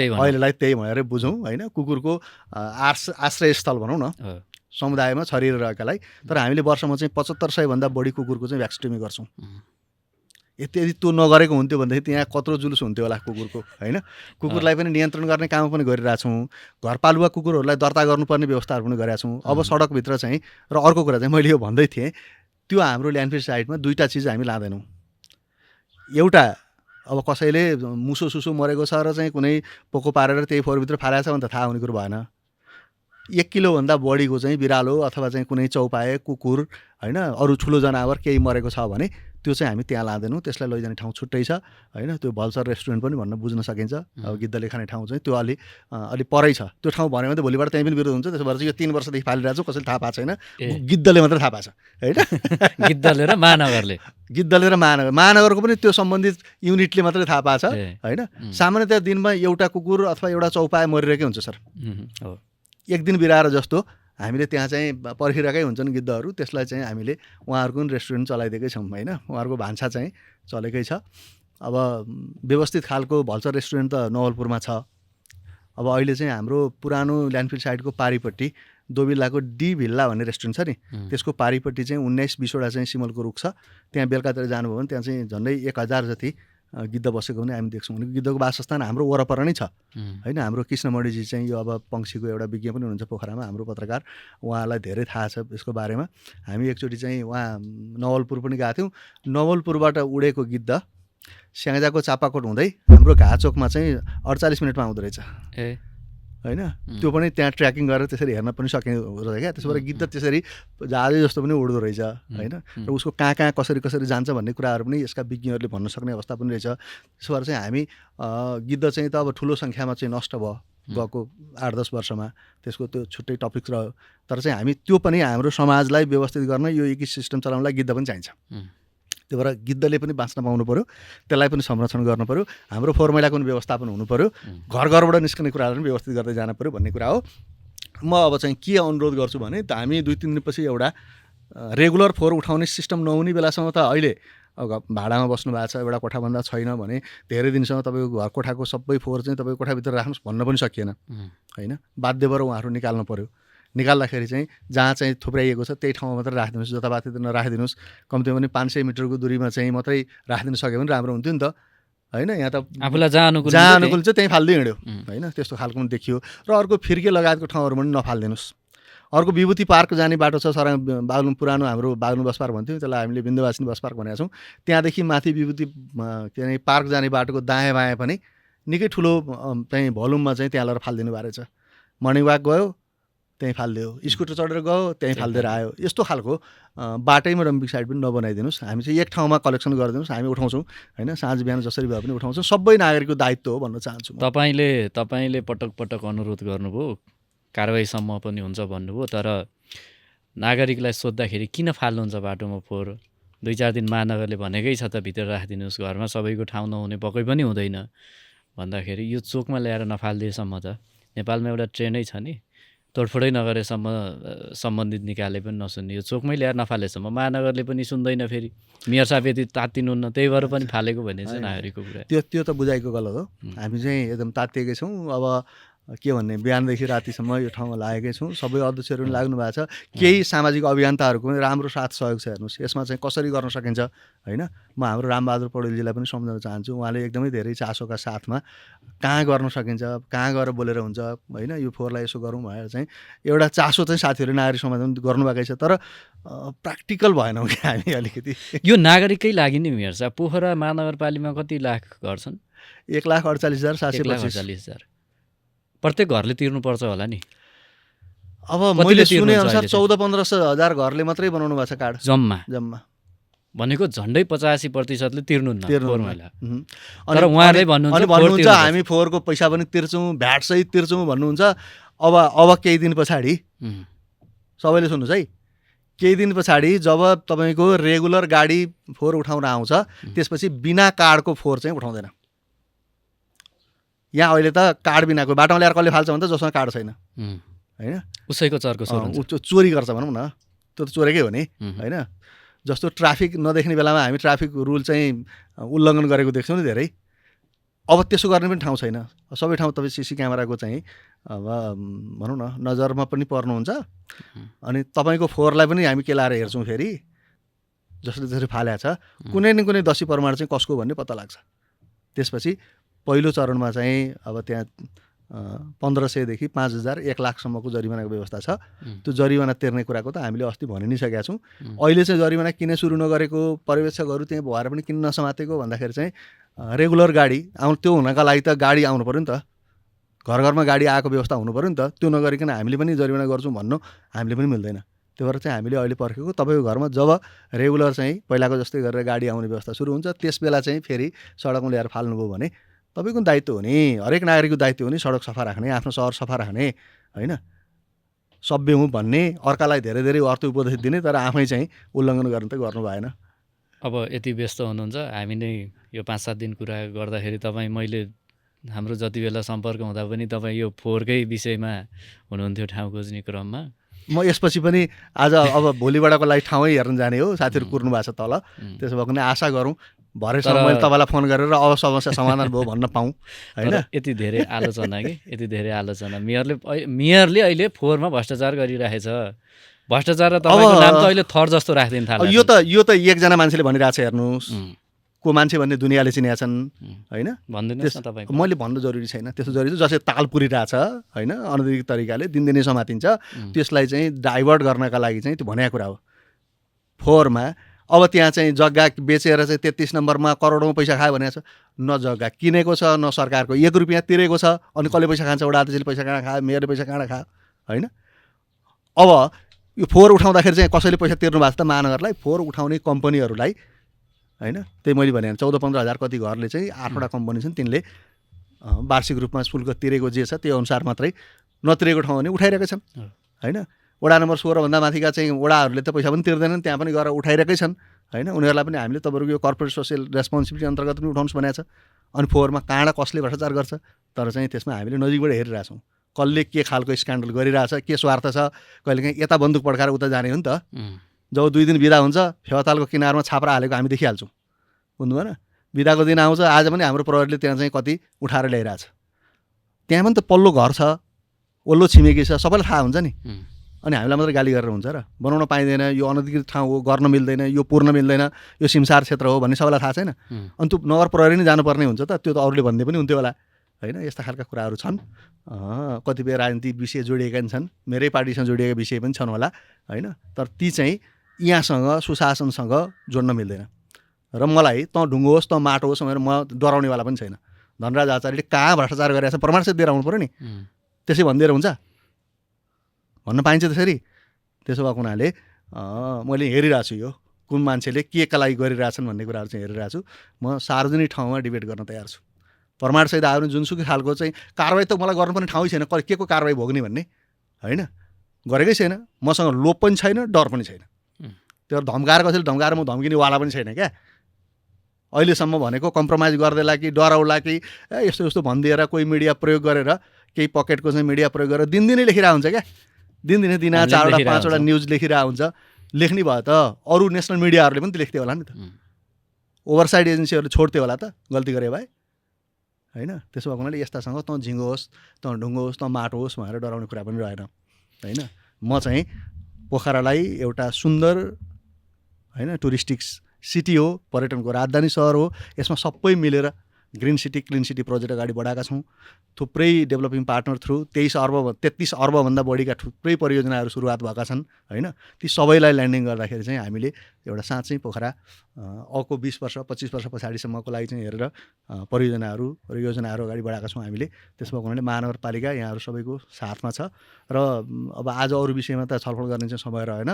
त्यही भनेर बुझौँ होइन। कुकुरको आश्रयस्थल भनौँ न, समुदायमा छरिएर रहेकालाई। तर हामीले वर्षमा चाहिँ 7500 भन्दा बढी कुकुरको चाहिँ भ्याक्सिनेमी गर्छौँ। यदि त्यो नगरेको हुन्थ्यो भनेदेखि त्यहाँ कत्रो जुलुस हुन्थ्यो होला कुकुरको होइन। कुकुरलाई पनि नियन्त्रण गर्ने काम पनि गरिरहेछौँ। घरपालुवा कुकुरहरूलाई दर्ता गर्नुपर्ने व्यवस्थाहरू पनि गरेका छौँ। अब सडकभित्र चाहिँ, र अर्को कुरा चाहिँ मैले यो भन्दै थिएँ, त्यो हाम्रो ल्यान्डफिल साइटमा दुईवटा चिज हामी लाँदैनौँ। एउटा, अब कसैले मुसो सुसो मरेको छ र चाहिँ कुनै पोको पारेर त्यही फोहोरभित्र फालेको छ भने त थाहा हुने कुरो भएन। 1 किलोभन्दा बढीको चाहिँ बिरालो अथवा चाहिँ कुनै चौपाए कुकुर होइन, अरू ठुलो जनावर केही मरेको छ भने त्यो चाहिँ हामी त्यहाँ लाँदैनौँ। त्यसलाई लैजाने ठाउँ छुट्टै छ होइन। त्यो भल्चर रेस्टुरेन्ट पनि भन्न बुझ्न सकिन्छ। अब गिद्धले खाने ठाउँ चाहिँ त्यो अलि परै छ। त्यो ठाउँ भन्यो भने त भोलिबाट त्यहीँ पनि विरोध हुन्छ। त्यसो भएर चाहिँ यो 3 वर्षदेखि फालिरहेको छु, कसैले थाहा पाएको छैन, गिद्धले मात्रै थाहा पाएको छ होइन। गिद्धले र महानगरको पनि त्यो सम्बन्धित युनिटले मात्रै थाहा पाएको छ होइन। सामान्यतया दिनमा एउटा कुकुर अथवा एउटा चौपाया मरिरहेकै हुन्छ सर। एक दिन बिराएर जस्तो हामीले त्यहाँ चाहिँ पर्खिरहेकै हुन्छन् गिद्धहरू। त्यसलाई चाहिँ हामीले उहाँहरूको पनि रेस्टुरेन्ट चलाइदिएकै छौँ होइन। उहाँहरूको भान्सा चाहिँ चलेकै छ। अब व्यवस्थित खालको भल्चर रेस्टुरेन्ट त नवलपुरमा छ। अब अहिले चाहिँ हाम्रो पुरानो ल्यान्डफिल साइडको पारिपट्टि दोबिल्लाको डी भिल्ला भन्ने रेस्टुरेन्ट छ नि, त्यसको पारिपट्टि चाहिँ 19-20वटा चाहिँ सिमलको रुख छ। त्यहाँ बेलुकातिर जानुभयो भने त्यहाँ चाहिँ झन्डै 1000 जति गिद्ध बसेको पनि हामी देख्छौँ। भने गिद्धको वासस्थान हाम्रो वरपर नै छ होइन। हाम्रो कृष्णमणिजी चाहिँ यो अब पंक्षीको एउटा विज्ञ पनि हुनुहुन्छ पोखरामा, हाम्रो पत्रकार, उहाँलाई धेरै थाहा छ यसको बारेमा। हामी एकचोटि चाहिँ उहाँ नवलपुर पनि गएको थियौँ। नवलपुरबाट उडेको गिद्ध स्याङ्जाको चापाकोट हुँदै हाम्रो घाचोकमा चाहिँ 48 मिनटमा आउँदो रहेछ होइन। त्यो पनि त्यहाँ ट्र्याकिङ गरेर त्यसरी हेर्न पनि सकिने रहेछ क्या। त्यसो भएर गिद्ध त्यसरी जहाजै जस्तो पनि उड्दो रहेछ होइन। र उसको कहाँ कसरी जान्छ भन्ने कुराहरू पनि यसका विज्ञहरूले भन्न सक्ने अवस्था पनि रहेछ। त्यसो भएर चाहिँ हामी गिद्ध चाहिँ त अब ठुलो सङ्ख्यामा चाहिँ नष्ट भयो गएको 8-10 वर्षमा, त्यसको त्यो छुट्टै टपिक रह्यो। तर चाहिँ हामी त्यो पनि हाम्रो समाजलाई व्यवस्थित गर्न, यो इकोसिस्टम चलाउनलाई गिद्ध पनि चाहिन्छ। त्यही भएर गिद्धले पनि बाँच्न पाउनु पऱ्यो, त्यसलाई पनि संरक्षण गर्नु पऱ्यो। हाम्रो फोहोर मैलाको पनि व्यवस्थापन हुनु पऱ्यो, घरबाट निस्कने कुराहरू पनि व्यवस्थित गर्दै जानु पऱ्यो भन्ने कुरा हो। म अब चाहिँ के अनुरोध गर्छु भने त हामी 2-3 दिनपछि एउटा रेगुलर फोहोर उठाउने सिस्टम नहुने बेलासम्म त अहिले अब भाडामा बस्नु भएको छ, एउटा कोठाभन्दा छैन भने धेरै दिनसम्म तपाईँको घर कोठाको सबै फोहोर चाहिँ तपाईँको कोठाभित्र राख्नुहोस् भन्न पनि सकिएन होइन। बाध्य भएर उहाँहरू निकाल्नु पऱ्यो। निकाल्दाखेरि चाहिँ जहाँ चाहिँ थुप्राइएको छ त्यही ठाउँमा मात्रै राखिदिनुहोस्, जताभाती नराखिदिनुहोस्। कम्तीमा पनि 500 मिटरको दूरीमा चाहिँ मात्रै राखिदिनु सक्यो भने राम्रो हुन्थ्यो नि त होइन। यहाँ त आफूलाई जहाँ अनुकूल चाहिँ त्यहीँ फाल्दै हिँड्यो होइन। त्यस्तो खालको पनि देखियो। र अर्को फिर्के लगायतको ठाउँहरूमा पनि नफालिदिनुहोस्। अर्को विभूति पार्क जाने बाटो छ सरङ बागलुङ, पुरानो हाम्रो बागलुङ बस पार्क भन्थ्यौँ, त्यसलाई हामीले विन्ध्यवासिनी बस पार्क भनेका छौँ। त्यहाँदेखि माथि विभूति के अरे पार्क जाने बाटोको दायाँ बायाँ पनि निकै ठुलो चाहिँ भोल्युममा चाहिँ त्यहाँ लगेर फालिदिनु भएको रहेछ। मर्निङ वाक गयो त्यहीँ फालिदियो, स्कुटर चढेर गयो त्यहीँ फालिदिएर आयो। यस्तो खालको बाटैमा डम्पिङ साइड पनि नबनाइदिनुहोस्। हामी चाहिँ एक ठाउँमा कलेक्सन गरिदिनुहोस्, हामी उठाउँछौँ होइन। साँझ बिहान जसरी भए पनि उठाउँछौँ। सबै नागरिकको दायित्व हो भन्न चाहन्छु। तपाईँले पटक अनुरोध गर्नुभयो, कारवाहीसम्म पनि हुन्छ भन्नुभयो, तर नागरिकलाई सोद्धाखेरि किन फाल्नुहुन्छ बाटोमा फोहोर? 2-4 दिन महानगरले भनेकै छ त भित्र राखिदिनुहोस्, घरमा सबैको ठाउँ नहुने पक्कै पनि हुँदैन भन्दाखेरि यो चोकमा ल्याएर नफाल्दिएसम्म त नेपालमा एउटा ट्रेन्डै छ नि, तोडफोडै नगरेसम्म सम्बन्धित निकाले पनि नसुन्ने, यो चोकमै ल्याएर नफालेसम्म महानगरले पनि सुन्दैन। फेरि मेयर साहब यति तात्तिनुहुन्न, त्यही भएर पनि फालेको भन्ने चाहिँ नागरिकको कुरा। त्यो त बुझाइको गलत हो। हामी चाहिँ एकदम तात्तिएकै छौँ। अब के भन्ने बिहानदेखि रातिसम्म यो ठाउँमा लागेकै छौँ। सबै अध्यक्षहरू पनि लाग्नु भएको छ। केही सामाजिक अभियन्ताहरूको पनि राम्रो साथ सहयोग छ। हेर्नुहोस् यसमा चाहिँ कसरी गर्न सकिन्छ होइन। म हाम्रो रामबहादुर पौडेलजीलाई पनि सम्झाउन चाहन्छु। उहाँले एकदमै धेरै चासोका साथमा कहाँ गर्न सकिन्छ, कहाँ गएर बोलेर हुन्छ होइन, यो फोहोरलाई यसो गरौँ भनेर चाहिँ एउटा चासो चाहिँ साथीहरू नागरिक समाजमा गर्नुभएकै छ। तर प्र्याक्टिकल भएनौँ कि हामी अलिकति। यो नागरिककै लागि नै हेर्छ। पोखरा महानगरपालिकामा कति लाख घर छन्? 1,48,725। 1,48,000 प्रत्येक घरले तिर्नुपर्छ होला नि। अब मैले सुने अनुसार 14-15 हजार घरले मात्रै बनाउनु भएको छ कार्ड जम्मा भनेको झन्डै 85%ले तिर्नुहुन्न। तर उहाँले भन्नुहुन्छ हामी फोहोरको पैसा पनि तिर्छौँ, भ्याट सहित तिर्छौँ भन्नुहुन्छ। अब केही दिन पछाडि सबैले सुन्नुहोस् है, केही दिन पछाडि जब तपाईँको रेगुलर गाडी फोहोर उठाउन आउँछ त्यसपछि बिना कार्डको फोहोर चाहिँ उठाउँदैन। यहाँ अहिले त कार्ड बिनाको बाटोमा ल्याएर कसले फाल्छ भने त जसमा कार्ड छैन होइन, उसैको चर्को चोरी गर्छ भनौँ न, त्यो त चोरेकै हो नि होइन। जस्तो ट्राफिक नदेख्ने बेलामा हामी ट्राफिक रुल चाहिँ उल्लङ्घन गरेको देख्छौँ नि धेरै। अब त्यसो गर्ने पनि ठाउँ छैन। सबै ठाउँ तपाईँ सिसी क्यामेराको चाहिँ अब भनौँ न नजरमा पनि पर्नुहुन्छ। अनि तपाईँको फोहोरलाई पनि हामी के लाएर हेर्छौँ फेरि, जसले जसरी फाल्या छ कुनै न कुनै दसी प्रमाण चाहिँ कसको भन्ने पत्ता लाग्छ। त्यसपछि पहिलो चरणमा चाहिँ अब त्यहाँ 1500 देखि 5000 1 लाखसम्मको जरिवानाको व्यवस्था छ। त्यो जरिवाना तिर्ने कुराको त हामीले अस्ति भनि नै सकेका छौँ। अहिले चाहिँ जरिवाना किन सुरु नगरेको, पर्यवेक्षकहरू त्यहाँ भएर पनि किन नसमातेको भन्दाखेरि चाहिँ रेगुलर गाडी त्यो हुनका लागि त गाडी आउनु पऱ्यो नि त, घर घरमा गाडी आएको व्यवस्था हुनु पऱ्यो नि त। त्यो नगरिकन हामीले पनि जरिवाना गर्छौँ भन्नु हामीले पनि मिल्दैन। त्यो भएर चाहिँ हामीले अहिले पर्खेको तपाईँको घरमा जब रेगुलर चाहिँ पहिलाको जस्तै गरेर गाडी आउने व्यवस्था सुरु हुन्छ त्यस बेला चाहिँ फेरि सडकमा ल्याएर फाल्नुभयो भने तपाईँको दायित्व हो नि, हरेक नागरिकको दायित्व हो नि सडक सफा राख्ने, आफ्नो सहर सफा राख्ने होइन, सभ्य हुँ भन्ने, अर्कालाई धेरै धेरै अर्थ उपदेश दिने, तर आफै चाहिँ उल्लङ्घन गर्न त गर्नु भएन। अब यति व्यस्त हुनुहुन्छ, हामी नै यो 5-7 दिन कुरा गर्दाखेरि तपाईँ मैले हाम्रो जति बेला सम्पर्क हुँदा पनि तपाईँ यो फोहोरकै विषयमा हुनुहुन्थ्यो ठाउँ खोज्ने क्रममा। म यसपछि पनि आज अब भोलिबाटको लागि ठाउँै हेर्न जाने हो, साथीहरू कुर्नु भएको छ तल। त्यसो भएको पनि आशा गरौँ भरेसम्म मैले तपाईँलाई फोन गरेर अब समस्या समाधान भयो भन्न पाऊँ होइन। यति धेरै आलोचना कि यति धेरै आलोचना मेयरले अहिले फोहोरमा भ्रष्टाचार गरिरहेछ। भ्रष्टाचार र तपाईँको नाम त अहिले थर जस्तो राख्दिन थाल्यो। यो त एकजना मान्छेले भनिरहेको छ हेर्नुहोस्, को मान्छे भन्ने दुनियाँले चिनेका छन् होइन। भनिदिनुहोस् न तपाईँ। मैले भन्नु जरुरी छैन, त्यस्तो जरुरी जसले ताल पुरिरहेछ होइन, अनधिकृत तरिकाले दिनदिनै समातिन्छ, त्यसलाई चाहिँ डाइभर्ट गर्नका लागि चाहिँ त्यो भनेको कुरा हो। फोहोरमा अब त्यहाँ चाहिँ जग्गा बेचेर चाहिँ 33 नम्बरमा करोडौँ पैसा खायो भनेको छ। न जग्गा किनेको छ, न सरकारको 1 रुपियाँ तिरेको छ। अनि कसले पैसा खान्छ? वडा अध्यक्षले पैसा कहाँ खायो, मेयरले पैसा कहाँ खायो होइन। अब यो फोहोर उठाउँदाखेरि चाहिँ कसैले पैसा तिर्नु भएको छ त महानगरलाई, फोहोर उठाउने कम्पनीहरूलाई होइन। त्यही मैले भने 14-15 हजार कति घरले चाहिँ 8वटा कम्पनी छन्, तिनले वार्षिक रूपमा शुल्क तिरेको जे छ त्यो अनुसार मात्रै, नतिरेको ठाउँ भने उठाइरहेका छन् होइन। वडा नम्बर 16 भन्दा माथिका चाहिँ वडाहरूले त पैसा पनि तिर्दैनन्, त्यहाँ पनि गएर उठाइरहेकै छन् होइन। उनीहरूलाई पनि हामीले तपाईँको यो कर्पोरेट सोसियल रेस्पोन्सिबिलिटी अन्तर्गत पनि उठाउनुहोस् भनेको छ। अनि फोहोरमा कहाँबाट कसले भ्रष्टाचार गर्छ, तर चाहिँ त्यसमा हामीले नजिकबाट हेरिरहेछौँ कसले के खालको स्क्यान्डल गरिरहेछ, के स्वार्थ छ। कहिलेकाहीँ यता बन्दुक पड्काएर उता जाने हो नि त। जब 2 दिन बिदा हुन्छ फेवातालको किनारमा छाप्रा हालेको हामी देखिहाल्छौँ, बुझ्नु भएन। बिदाको दिन आउँछ, आज पनि हाम्रो प्रहरीले त्यहाँ चाहिँ कति उठाएर ल्याइरहेछ। त्यहाँ पनि त पल्लो घर छ, ओल्लो छिमेकी छ, सबैलाई थाहा हुन्छ नि। अनि हामीलाई मात्रै गाली गरेर हुन्छ र? बनाउन पाइँदैन, यो अनधिकृत ठाउँ हो, गर्न मिल्दैन, यो पुर्न मिल्दैन, यो सिमसार क्षेत्र हो भन्ने सबैलाई थाहा छैन। अनि त्यो नगर प्रहरी नै जानुपर्ने हुन्छ त, त्यो त अरूले भन्ने पनि हुन्थ्यो होला होइन। यस्ता खालका कुराहरू छन्। कतिपय राजनीतिक विषय जोडिएका छन्, मेरै पार्टीसँग जोडिएका विषय पनि छन् होला होइन। तर ती चाहिँ यहाँसँग सुशासनसँग जोड्न मिल्दैन। र मलाई त ढुङ्गो होस् त माटो होस् भनेर म डराउनेवाला पनि छैन। धनराज आचार्यले कहाँ भ्रष्टाचार गरेर प्रमाणसहित दिएर आउनु पऱ्यो नि, त्यसै भनिदिएर हुन्छ भन्न पाइन्छ त्यसरी। त्यसो भएको हुनाले मैले हेरिरहेको छु यो कुन मान्छेले केका लागि गरिरहेछन् भन्ने कुराहरू चाहिँ हेरिरहेको छु। म सार्वजनिक ठाउँमा डिबेट गर्न तयार छु। प्रमाणसहित आयो भने जुनसुकै खालको चाहिँ कारवाही त मलाई गर्नुपर्ने ठाउँै छैन, के को कारवाही भोग्ने भन्ने होइन, गरेकै छैन। मसँग लोभ पनि छैन, डर पनि छैन। त्यो धम्काएर कसैले धम्काएर म धम्किनेवाला पनि छैन क्या। अहिलेसम्म भनेको कम्प्रोमाइज गर्दैला कि डराउला कि यस्तो यस्तो भनिदिएर कोही मिडिया प्रयोग गरेर, केही पकेटको चाहिँ मिडिया प्रयोग गरेर दिनदिनै लेखिरहेको हुन्छ क्या। दिनदिनै 4वटा 5वटा न्युज लेखिरहेको हुन्छ। लेख्ने भयो त अरू नेसनल मिडियाहरूले पनि त लेख्थ्यो होला नि त, ओभरसाइड एजेन्सीहरूले छोड्थ्यो होला त गल्ती गरे भए होइन। त्यसो भएको हुनाले यस्तासँग तँ झिङ्गो होस्, तँ ढुङ्गो होस्, तँ माटो होस् भनेर डराउने कुरा पनि रहेन, होइन। म चाहिँ पोखरालाई एउटा सुन्दर, होइन, टुरिस्टिक सिटी हो, पर्यटनको राजधानी सहर हो। यसमा सबै मिलेर green city clean city project अगाडि बढाएका छौँ। थुप्रै डेभलपिङ पार्टनर थ्रु 33 अर्बभन्दा बढीका थुप्रै परियोजनाहरू सुरुवात भएका छन्, होइन। ती सबैलाई ल्यान्डिङ गर्दाखेरि चाहिँ हामीले एउटा साँच्चै पोखरा अर्को 20 वर्ष 25 वर्ष पछाडिसम्मको लागि चाहिँ हेरेर परियोजनाहरू र योजनाहरू अगाडि बढाएका छौँ हामीले। त्यसमा हुनाले महानगरपालिका यहाँहरू सबैको साथमा छ। र अब आज अरू विषयमा त छलफल गर्ने चाहिँ समय रहेन।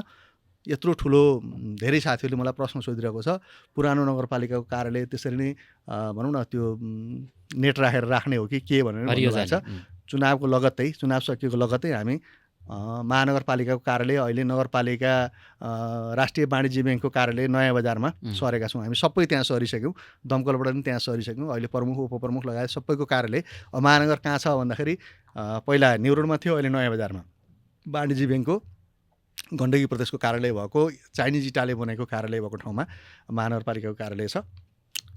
यत्रो ठुलो धेरै साथीहरूले मलाई प्रश्न सोधिरहेको छ, पुरानो नगरपालिकाको कार्यालय त्यसरी नै भनौँ न त्यो नेट राखेर राख्ने हो कि के भनेर भन्नुभएको छ। चुनावको लगत्तै, चुनाव सकिएको लगत्तै हामी महानगरपालिकाको कार्यालय, अहिले नगरपालिका राष्ट्रिय वाणिज्य ब्याङ्कको कार्यालय नयाँ बजारमा सरेका छौँ। हामी सबै त्यहाँ सरिसक्यौँ, दमकलबाट पनि त्यहाँ सरिसक्यौँ। अहिले प्रमुख उपप्रमुख लगायत सबैको कार्यालय। महानगर कहाँ छ भन्दाखेरि पहिला न्यु रोडमा थियो, अहिले नयाँ बजारमा वाणिज्य ब्याङ्कको गण्डकी प्रदेशको कार्यालय भएको, चाइनिज इटाले बनाएको कार्यालय भएको ठाउँमा महानगरपालिकाको कार्यालय छ।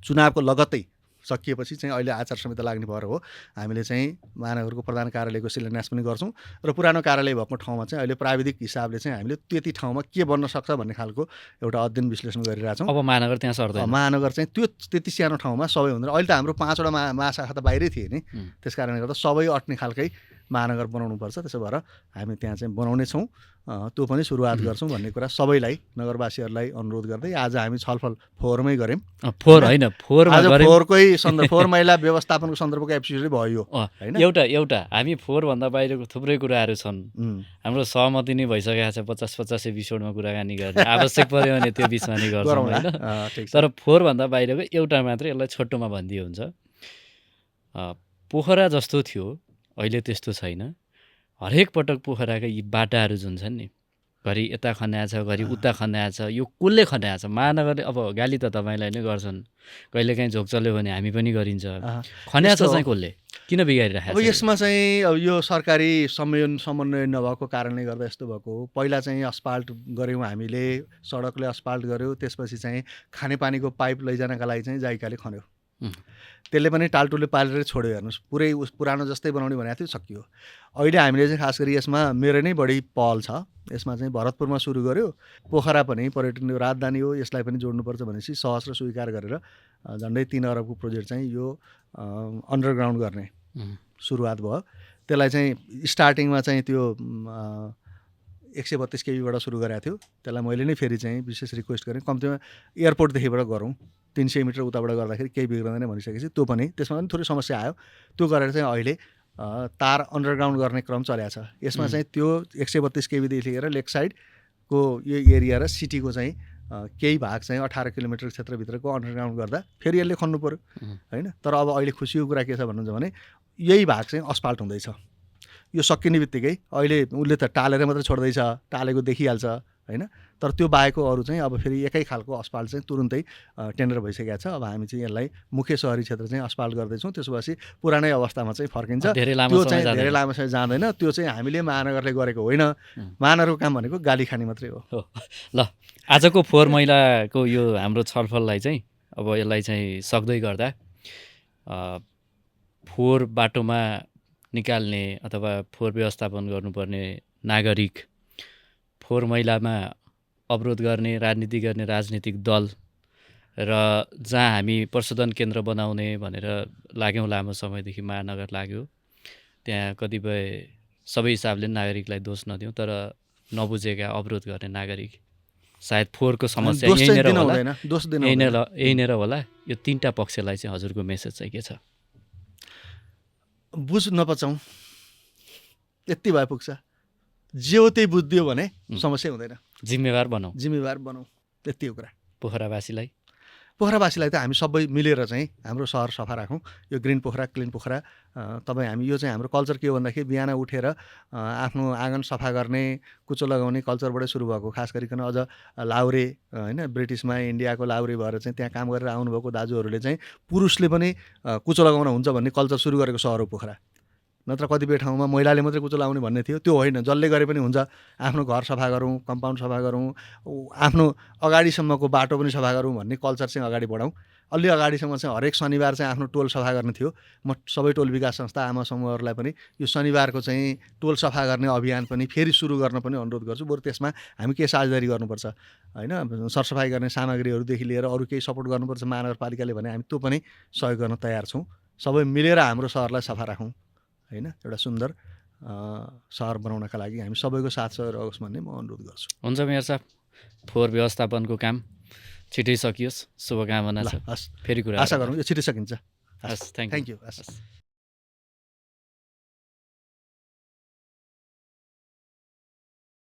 चुनावको लगत्तै सकिएपछि चाहिँ अहिले आचार संहिता लाग्ने भएर हो हामीले चाहिँ महानगरको प्रधान कार्यालयको शिलान्यास पनि गर्छौँ। र पुरानो कार्यालय भएको ठाउँमा चाहिँ अहिले प्राविधिक हिसाबले चाहिँ हामीले त्यति ठाउँमा के बन्न सक्छ भन्ने खालको एउटा अध्ययन विश्लेषण गरिरहेछौँ। अब महानगर त्यहाँ सर्दैन। महानगर चाहिँ त्यो त्यति सानो ठाउँमा सबै हुँदैन। अहिले त हाम्रो 5वटा महाशाखा त बाहिरै थिए नि, त्यस कारणले गर्दा सबै अट्ने खालकै महानगर बनाउनुपर्छ। त्यसो भएर हामी त्यहाँ चाहिँ बनाउने छौँ, त्यो पनि सुरुवात गर्छौँ भन्ने कुरा सबैलाई, नगरवासीहरूलाई अनुरोध गर्दै आज हामी छलफल फोहोरमै गऱ्यौँ। फोहोर होइन, फोहोरकै फोहोर महिला व्यवस्थापनको सन्दर्भको एपिसोड भयो, होइन। एउटा हामी फोहोरभन्दा बाहिरको थुप्रै कुराहरू छन्। हाम्रो सहमति नै भइसकेको छ 50 एपिसोडमा कुराकानी गर्ने। आवश्यक पऱ्यो भने त्यो बिचमा नै गर्छौँ, होइन। तर फोहोरभन्दा बाहिरको एउटा मात्रै यसलाई छोटोमा भनिदियो हुन्छ। पोखरा जस्तो थियो अहिले त्यस्तो छैन। हरेक पटक पोखराका यी बाटाहरू जुन छन् नि, घरि यता खन्या छ, घरि उता खन्या छ, यो कसले खन्या छ? महानगरले अब गाली त तपाईँलाई नै गर्छन्, कहिलेकाहीँ झोक चल्यो भने हामी पनि गरिन्छ। खन्या छ चाहिँ कसले, किन बिगारिरहेको छ? अब यसमा चाहिँ अब यो सरकारी समन्वय नभएको कारणले गर्दा यस्तो भएको हो। पहिला चाहिँ अस्फाल्ट गऱ्यौँ हामीले, सडकले अस्फाल्ट गऱ्यो, त्यसपछि चाहिँ खानेपानीको पाइप लैजानका लागि चाहिँ जाइकाले खन्यो। त्यसले पनि टालटुले पालेर छोड्यो। हेर्नुहोस्, पुरै पुरानो जस्तै बनाउने भनेको थियो, सकियो। अहिले हामीले चाहिँ खास गरी यसमा मेरो नै बढी पहल छ। यसमा चाहिँ भरतपुरमा सुरु गर्यो, पोखरा पनि पर्यटनको राजधानी हो, यसलाई पनि जोड्नुपर्छ भनेपछि सहस्र स्वीकार गरेर झन्डै 3 अरबको प्रोजेक्ट चाहिँ यो अन्डरग्राउन्ड गर्ने सुरुवात भयो। त्यसलाई चाहिँ स्टार्टिङमा चाहिँ त्यो 132 केबीबाट सुरु गरेको थियो। त्यसलाई मैले नै फेरि चाहिँ विशेष रिक्वेस्ट गरेँ, कम्तीमा एयरपोर्टदेखिबाट गरौँ, 300 मिटर उताबाट गर्दाखेरि केही बिग्रदैन भनिसकेपछि त्यो पनि त्यसमा पनि थोरै समस्या आयो। त्यो गरेर चाहिँ अहिले तार अन्डरग्राउन्ड गर्ने क्रम चलेको छ। यसमा चाहिँ त्यो 132 केबीदेखि लिएर लेक साइडको यो एरिया र सिटीको चाहिँ केही भाग चाहिँ 18 किलोमिटर क्षेत्रभित्रको अन्डरग्राउन्ड गर्दा फेरि यसले खन्नु पऱ्यो, होइन। तर अब अहिले खुसीको कुरा के छ भन्नुहुन्छ भने यही भाग चाहिँ अस्फाल्ट हुँदैछ। यो सकिने बित्तिकै अहिले उसले त टालेर मात्रै छोड्दैछ, टालेको देखिहाल्छ, होइन। तर त्यो बाहेकको अरू चाहिँ अब फेरि एकै खालको अस्फाल्ट चाहिँ तुरुन्तै टेन्डर भइसकेको छ। अब हामी चाहिँ यसलाई मुख्य सहरी क्षेत्र चाहिँ अस्फाल्ट गर्दैछौँ। त्यसो भएपछि पुरानै अवस्थामा चाहिँ फर्किन्छ। त्यो चाहिँ धेरै लामो समय जाँदैन। त्यो चाहिँ हामीले महानगरले गरेको होइन। महानगरको काम भनेको गाली खाने मात्रै हो। ल, आजको फोहोर मैलाको यो हाम्रो छलफललाई चाहिँ अब यसलाई चाहिँ सक्दै गर्दा फोहोर बाटोमा निकाल्ने अथवा फोहोर व्यवस्थापन गर्नुपर्ने नागरिक, फोहोर मैलामा अवरोध गर्ने, राजनीति गर्ने राजनीतिक दल र जहाँ हामी प्रशोधन केन्द्र बनाउने भनेर लाग्यौँ, लामो समयदेखि महानगर लाग्यो, त्यहाँ कतिपय सबै हिसाबले नागरिकलाई दोष नदिउँ, तर नबुझेका अवरोध गर्ने नागरिक, सायद फोहोरको समस्या यहीँनिर होला। यो 3टा पक्षलाई चाहिँ हजुरको मेसेज चाहिँ के छ? बुझ नपचाउँ, यति भए पुग्छ। जे हो त्यही बुझिदियो भने समस्या हुँदैन। जिम्मेवार बनाऊ, त्यति हो कुरा। पोखरावासीलाई त हामी सबै मिलेर चाहिँ हाम्रो सहर सफा राखौँ। यो ग्रिन पोखरा क्लिन पोखरा हामी यो चाहिँ हाम्रो कल्चर के हो भन्दाखेरि बिहान उठेर आफ्नो आँगन सफा गर्ने, कुचो लगाउने कल्चरबाटै सुरु भएको। खास गरिकन अझ लाउरे, होइन, ब्रिटिसमा इन्डियाको लाउरे भएर चाहिँ त्यहाँ काम गरेर आउनुभएको दाजुहरूले चाहिँ पुरुषले पनि कुचो लगाउन हुन्छ भन्ने कल्चर सुरु गरेको सहर हो पोखरा। नत्र कतिपय ठाउँमा महिलाले मात्रै कुचो लाउने भन्ने थियो, त्यो होइन, जसले गरे पनि हुन्छ। आफ्नो घर सफा गरौँ, कम्पाउन्ड सफा गरौँ, आफ्नो अगाडिसम्मको बाटो पनि सफा गरौँ भन्ने कल्चर चाहिँ अगाडि बढाउँ। अलि अगाडिसम्म चाहिँ हरेक शनिबार चाहिँ आफ्नो टोल सफा गर्ने थियो। म सबै टोल विकास संस्था आमा समूहहरूलाई पनि यो शनिबारको चाहिँ टोल सफा गर्ने अभियान पनि फेरि सुरु गर्न पनि अनुरोध गर्छु। बरु त्यसमा हामी के साझेदारी गर्नुपर्छ होइन, सरसफाइ गर्ने सामग्रीहरूदेखि लिएर अरू केही सपोर्ट गर्नुपर्छ महानगरपालिकाले भने हामी त्यो पनि सहयोग गर्न तयार छौँ। सबै मिलेर हाम्रो सहरलाई सफा राखौँ होइन, एउटा सुन्दर सहर बनाउनका लागि हामी सबैको साथ सहयोग रहोस् भन्ने म अनुरोध गर्छु। हुन्छ मेयर साहब, फोहोर व्यवस्थापनको काम छिटै सकियोस्, शुभकामना छ। हस्, फेरि कुरा आशा गरौँ यो छिटै सकिन्छ। हस्, थ्याङ्क थ्याङ्क यू। यू। हस्।